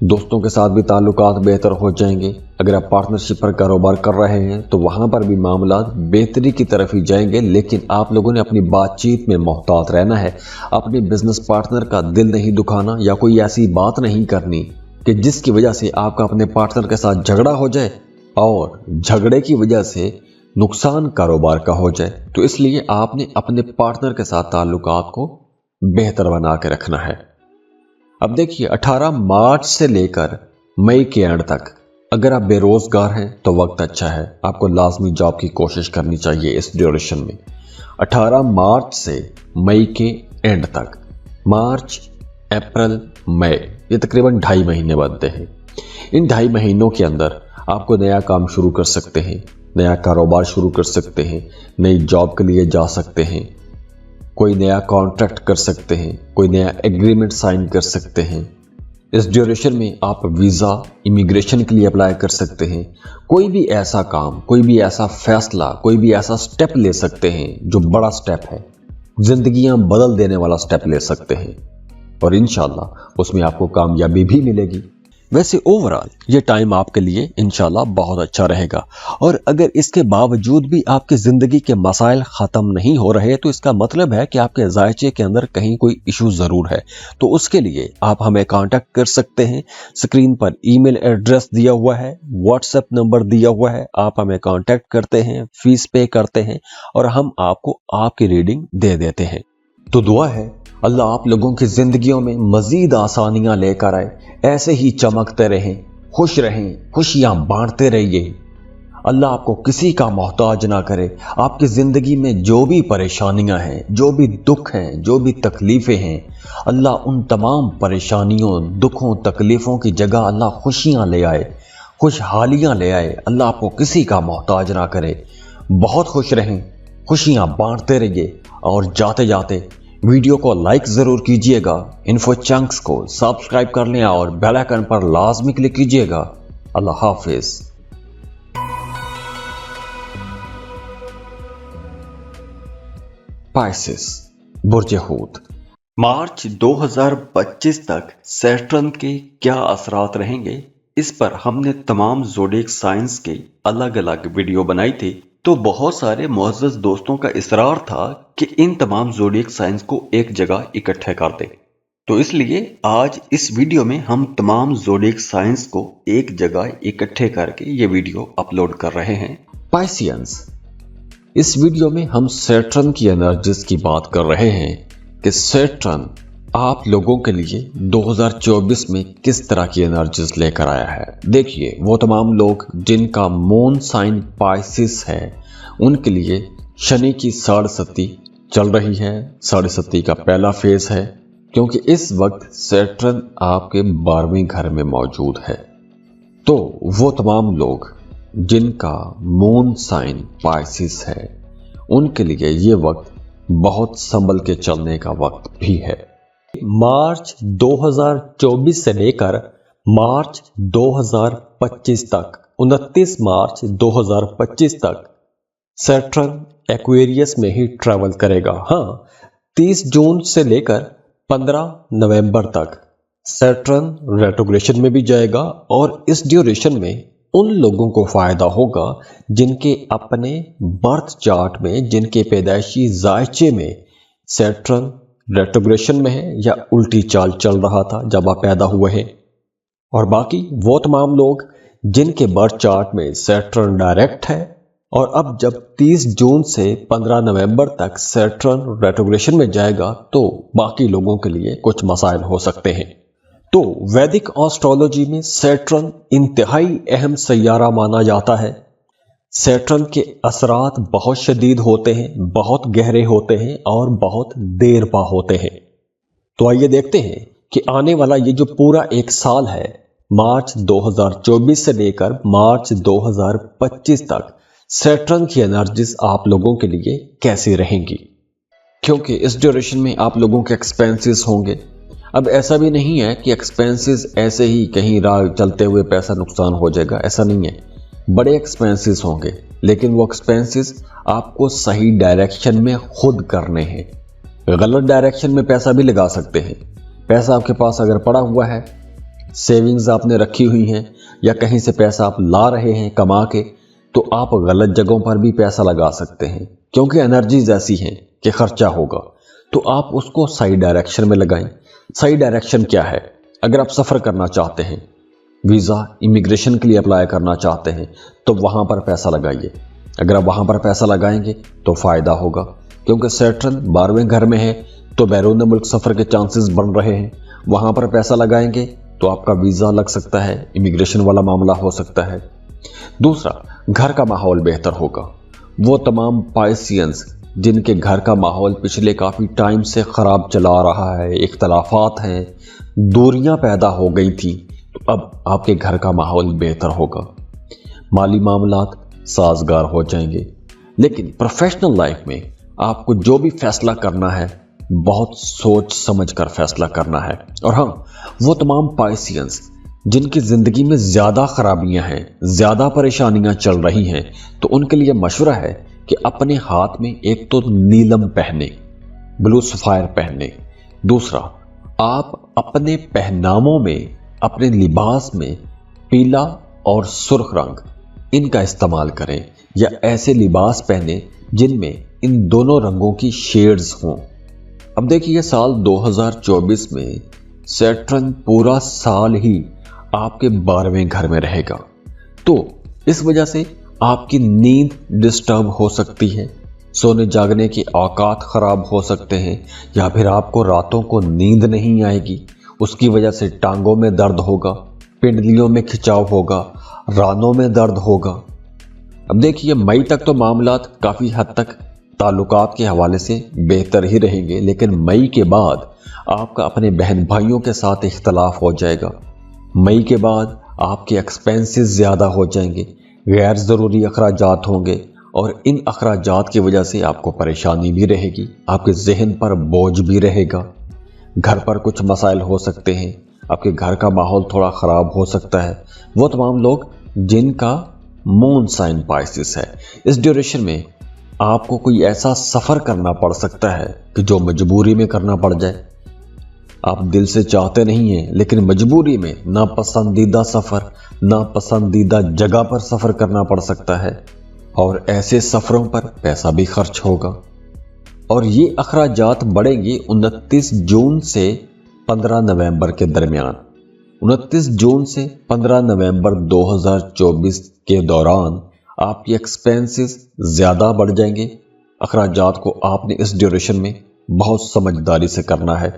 دوستوں کے ساتھ بھی تعلقات بہتر ہو جائیں گے۔ اگر آپ پارٹنرشپ پر کاروبار کر رہے ہیں تو وہاں پر بھی معاملات بہتری کی طرف ہی جائیں گے، لیکن آپ لوگوں نے اپنی بات چیت میں محتاط رہنا ہے۔ اپنے بزنس پارٹنر کا دل نہیں دکھانا، یا کوئی ایسی بات نہیں کرنی کہ جس کی وجہ سے آپ کا اپنے پارٹنر کے ساتھ جھگڑا ہو جائے اور جھگڑے کی وجہ سے نقصان کاروبار کا ہو جائے۔ تو اس لیے آپ نے اپنے پارٹنر کے ساتھ تعلقات کو بہتر بنا کے رکھنا ہے۔ اب دیکھیے، 18 مارچ سے لے کر مئی کے اینڈ تک اگر آپ بے روزگار ہیں تو وقت اچھا ہے، آپ کو لازمی جاب کی کوشش کرنی چاہیے اس ڈیوریشن میں۔ 18 مارچ سے مئی کے اینڈ تک، مارچ، اپریل، مئی، یہ تقریباً 2.5 مہینے بنتے ہیں۔ ان 2.5 مہینوں کے اندر آپ کو نیا کام شروع کر سکتے ہیں، نیا کاروبار شروع کر سکتے ہیں، نئی جاب کے لیے جا سکتے ہیں، کوئی نیا کانٹریکٹ کر سکتے ہیں، کوئی نیا ایگریمنٹ سائن کر سکتے ہیں۔ اس ڈیوریشن میں آپ ویزا، امیگریشن کے لیے اپلائی کر سکتے ہیں۔ کوئی بھی ایسا کام، کوئی بھی ایسا فیصلہ، کوئی بھی ایسا سٹیپ لے سکتے ہیں جو بڑا سٹیپ ہے، زندگیاں بدل دینے والا سٹیپ لے سکتے ہیں، اور انشاءاللہ اس میں آپ کو کامیابی بھی ملے گی۔ वैसे ओवरऑल ये टाइम आपके लिए इंशाल्लाह बहुत अच्छा रहेगा। और अगर इसके बावजूद भी आपकी ज़िंदगी के मसाइल ख़त्म नहीं हो रहे तो इसका मतलब है कि आपके जायचे के अंदर कहीं कोई इशू ज़रूर है। तो उसके लिए आप हमें कांटेक्ट कर सकते हैं। स्क्रीन पर ईमेल एड्रेस दिया हुआ है, व्हाट्सएप नंबर दिया हुआ है, आप हमें कांटेक्ट करते हैं, फीस पे करते हैं और हम आपको आपकी रीडिंग दे देते हैं। तो दुआ है अल्लाह आप लोगों की ज़िंदगियों में मज़ीद आसानियाँ लेकर आए, ऐसे ही चमकते रहें, खुश रहें, खुशियाँ बांटते रहिए। अल्लाह आपको किसी का मोहताज ना करे। आपकी ज़िंदगी में जो भी परेशानियां हैं, जो भी दुख हैं, जो भी तकलीफ़ें हैं, अल्लाह उन तमाम परेशानियों, दुखों, तकलीफ़ों की जगह अल्लाह खुशियां ले आए, खुशहालियां ले आए। अल्लाह आपको किसी का मोहताज ना करे। बहुत खुश रहें, खुशियां बांटते रहिए और जाते जाते वीडियो को लाइक ज़रूर कीजिएगा, इन्फो चंक्स को सब्सक्राइब कर लें और बेल आइकन पर लाजमी क्लिक कीजिएगा। अल्लाह हाफिज़। पाइसेस, बुर्ज हूत। मार्च 2025 तक सैटर्न के क्या असरात रहेंगे, इस पर हमने तमाम ज़ोडिएक साइंस के अलग अलग वीडियो बनाई थी। तो बहुत सारे मुअज़्ज़ज़ दोस्तों का इसरार था कि इन तमाम ज़ोडिएक साइंस को एक जगह इकट्ठे कर दें। तो इसलिए आज इस वीडियो में हम तमाम ज़ोडिएक साइंस को एक जगह इकट्ठे करके ये वीडियो अपलोड कर रहे हैं। पाइसियंस, इस वीडियो में हम सैटर्न की एनर्जीज की बात कर रहे हैं कि सैटर्न आप लोगों के लिए 2024 में किस तरह की एनर्जीज लेकर आया है। देखिए, वो तमाम लोग जिनका मून साइन पाइसिस है उनके लिए शनि की 7.5 चल रही है। 7.5 का पहला फेज है, क्योंकि इस वक्त सैटर्न आपके 12वें घर में मौजूद है। तो वो तमाम लोग जिनका मून साइन पाइसिस है उनके लिए ये वक्त बहुत संभल के चलने का वक्त भी है। मार्च 2024 से लेकर मार्च 2025 तक, 29 मार्च 2025 तक सैटर्न एक्वेरियस में ही ट्रैवल करेगा। हाँ, 30 जून से लेकर 15 नवंबर तक सैटर्न रेट्रोग्रेशन में भी जाएगा और इस ड्यूरेशन में उन लोगों को फायदा होगा जिनके अपने बर्थ चार्ट में, जिनके पैदाइशी जायचे में सैटर्न रेट्रोग्रेशन में है या उल्टी चाल चल रहा था जब आप पैदा हुए हैं। और बाकी वो तमाम लोग जिनके बर्थ चार्ट में सैटर्न डायरेक्ट है और अब जब 30 जून से 15 नवंबर तक सैटर्न रेट्रोग्रेशन में जाएगा तो बाकी लोगों के लिए कुछ मसाइल हो सकते हैं। तो वैदिक एस्ट्रोलॉजी में सैटर्न इंतहाई अहम सैयारा माना जाता है। सैटर्न के असरात बहुत शदीद होते हैं, बहुत गहरे होते हैं और बहुत देर पा होते हैं। तो आइए देखते हैं कि आने वाला ये जो पूरा एक साल है, मार्च 2024 से लेकर मार्च 2025 तक सैटर्न की एनर्जीज आप लोगों के लिए कैसी रहेंगी। क्योंकि इस ड्यूरेशन में आप लोगों के एक्सपेंसेस होंगे। अब ऐसा भी नहीं है कि एक्सपेंसेस ऐसे ही कहीं राह चलते हुए पैसा नुकसान हो जाएगा, ऐसा नहीं है। बड़े एक्सपेंसेस होंगे, लेकिन वो एक्सपेंसेस आपको सही डायरेक्शन में खुद करने हैं। गलत डायरेक्शन में पैसा भी लगा सकते हैं। पैसा आपके पास अगर पड़ा हुआ है, सेविंग्स आपने रखी हुई हैं या कहीं से पैसा आप ला रहे हैं कमा के, तो आप गलत जगहों पर भी पैसा लगा सकते हैं, क्योंकि एनर्जीज ऐसी हैं कि खर्चा होगा। तो आप उसको सही डायरेक्शन में लगाएं। सही डायरेक्शन क्या है? अगर आप सफ़र करना चाहते हैं, वीज़ा इमिग्रेशन के लिए अप्लाई करना चाहते हैं, तो वहाँ पर पैसा लगाइए। अगर आप वहाँ पर पैसा लगाएंगे तो फ़ायदा होगा, क्योंकि सैटर्न 12वें घर में है तो बैरून मुल्क सफ़र के चांसेस बन रहे हैं। वहाँ पर पैसा लगाएंगे तो आपका वीज़ा लग सकता है, इमिग्रेशन वाला मामला हो सकता है। दूसरा, घर का माहौल बेहतर होगा। वो तमाम पाइसियंस जिनके घर का माहौल पिछले काफ़ी टाइम से ख़राब चला रहा है, इख्तलाफात हैं, दूरियां पैदा हो गई थी, तो अब आपके घर का माहौल बेहतर होगा। माली मामलात साजगार हो जाएंगे। लेकिन प्रोफेशनल लाइफ में आपको जो भी फैसला करना है बहुत सोच समझ कर फैसला करना है। और हाँ, वो तमाम पाइसियंस जिनकी ज़िंदगी में ज़्यादा ख़राबियाँ हैं, ज़्यादा परेशानियाँ चल रही हैं, तो उनके लिए मशवरा है कि अपने हाथ में एक तो नीलम पहने, ब्लू सफ़ायर पहने। दूसरा, आप अपने पहनावों में अपने लिबास में पीला और सुर्ख रंग इनका इस्तेमाल करें, या ऐसे लिबास पहने जिनमें इन दोनों रंगों की शेड्स हों। अब देखिए, साल 2024 में सैटर्न पूरा साल ही आपके 12वें घर में रहेगा, तो इस वजह से आपकी नींद डिस्टर्ब हो सकती है, सोने जागने के औकात खराब हो सकते हैं, या फिर आपको रातों को नींद नहीं आएगी। उसकी वजह से टांगों में दर्द होगा, पिंडलियों में खिंचाव होगा, रानों में दर्द होगा। अब देखिए, मई तक तो मामलात काफ़ी हद तक ताल्लुकात के हवाले से बेहतर ही रहेंगे, लेकिन मई के बाद आपका अपने बहन भाइयों के साथ इख्तलाफ हो जाएगा। मई के बाद आपके एक्सपेंसेस ज़्यादा हो जाएंगे, गैर ज़रूरी अखराजात होंगे, और इन अखराजात की वजह से आपको परेशानी भी रहेगी, आपके जहन पर बोझ भी रहेगा। घर पर कुछ मसाइल हो सकते हैं, आपके घर का माहौल थोड़ा ख़राब हो सकता है। वो तमाम लोग जिनका मून साइन पाइसिस है, इस ड्यूरेशन में आपको कोई ऐसा सफ़र करना पड़ सकता है कि जो मजबूरी में करना पड़ जाए। आप दिल से चाहते नहीं हैं, लेकिन मजबूरी में नापसंदीदा सफ़र, नापसंदीदा जगह पर सफ़र करना पड़ सकता है, और ऐसे सफ़रों पर पैसा भी खर्च होगा। और ये अखराजात बढ़ेंगे 29 जून से 15 नवंबर के दरमियान। 29 जून से 15 नवंबर 2024 के दौरान आपकी एक्सपेंसेस ज़्यादा बढ़ जाएंगे। अखराजात को आपने इस ड्यूरेशन में बहुत समझदारी से करना है।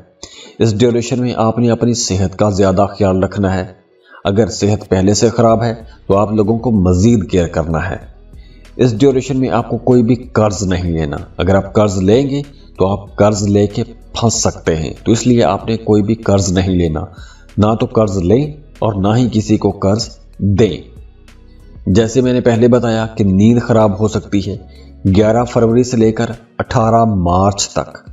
इस ड्यूरेशन में आपने अपनी सेहत का ज़्यादा ख्याल रखना है। अगर सेहत पहले से ख़राब है तो आप लोगों को मज़ीद केयर करना है। इस ड्यूरेशन में आपको कोई भी कर्ज नहीं लेना। अगर आप कर्ज लेंगे तो आप कर्ज लेके फंस सकते हैं, तो इसलिए आपने कोई भी कर्ज नहीं लेना, ना तो कर्ज लें और ना ही किसी को कर्ज दें। जैसे मैंने पहले बताया कि नींद खराब हो सकती है। 11 फरवरी से लेकर 18 मार्च तक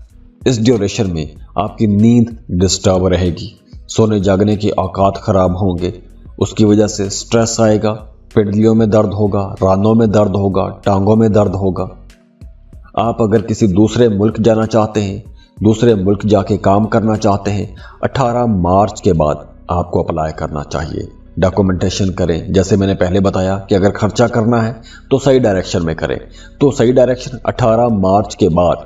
इस ड्यूरेशन में आपकी नींद डिस्टर्ब रहेगी, सोने जागने के औकात खराब होंगे, उसकी वजह से स्ट्रेस आएगा, पिंडलियों में दर्द होगा, रानों में दर्द होगा, टांगों में दर्द होगा। आप अगर किसी दूसरे मुल्क जाना चाहते हैं, दूसरे मुल्क जाके काम करना चाहते हैं, 18 मार्च के बाद आपको अप्लाई करना चाहिए। डॉक्यूमेंटेशन करें। जैसे मैंने पहले बताया कि अगर खर्चा करना है तो सही डायरेक्शन में करें, तो सही डायरेक्शन 18 मार्च के बाद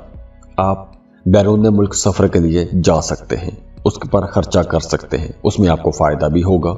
आप बैरून मुल्क सफ़र के लिए जा सकते हैं, उस पर खर्चा कर सकते हैं, उसमें आपको फ़ायदा भी होगा।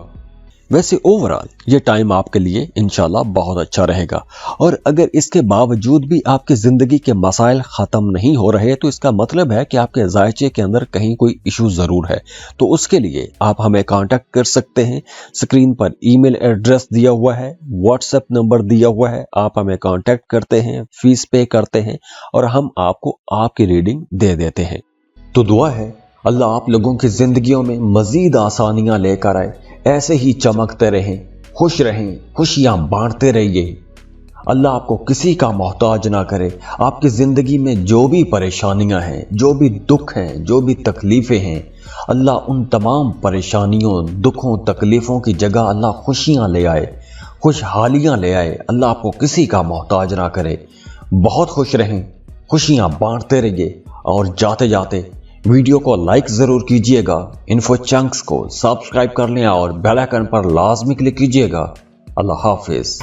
वैसे ओवरऑल ये टाइम आपके लिए इंशाल्लाह बहुत अच्छा रहेगा। और अगर इसके बावजूद भी आपकी ज़िंदगी के मसाइल ख़त्म नहीं हो रहे, तो इसका मतलब है कि आपके ज़ायचे के अंदर कहीं कोई इशू ज़रूर है। तो उसके लिए आप हमें कांटेक्ट कर सकते हैं। स्क्रीन पर ईमेल एड्रेस दिया हुआ है, व्हाट्सएप नंबर दिया हुआ है, आप हमें कांटेक्ट करते हैं, फीस पे करते हैं और हम आपको आपकी रीडिंग दे देते हैं। तो दुआ है अल्लाह आप लोगों की ज़िंदगियों में मज़ीद आसानियाँ लेकर आए, ऐसे ही चमकते रहें, खुश रहें, खुशियाँ बांटते रहिए। अल्लाह आपको किसी का मोहताज ना करे। आपकी ज़िंदगी में जो भी परेशानियां हैं, जो भी दुख हैं, जो भी तकलीफ़ें हैं, अल्लाह उन तमाम परेशानियों, दुखों, तकलीफ़ों की जगह अल्लाह खुशियां ले आए, खुशहालियां ले आए। अल्लाह आपको किसी का मोहताज ना करे। बहुत खुश रहें, खुशियां बांटते रहिए और जाते जाते वीडियो को लाइक ज़रूर कीजिएगा। इन्फो चंक्स को सब्सक्राइब कर लें और बेल आइकन पर लाजमी क्लिक कीजिएगा। अल्लाह हाफिज़।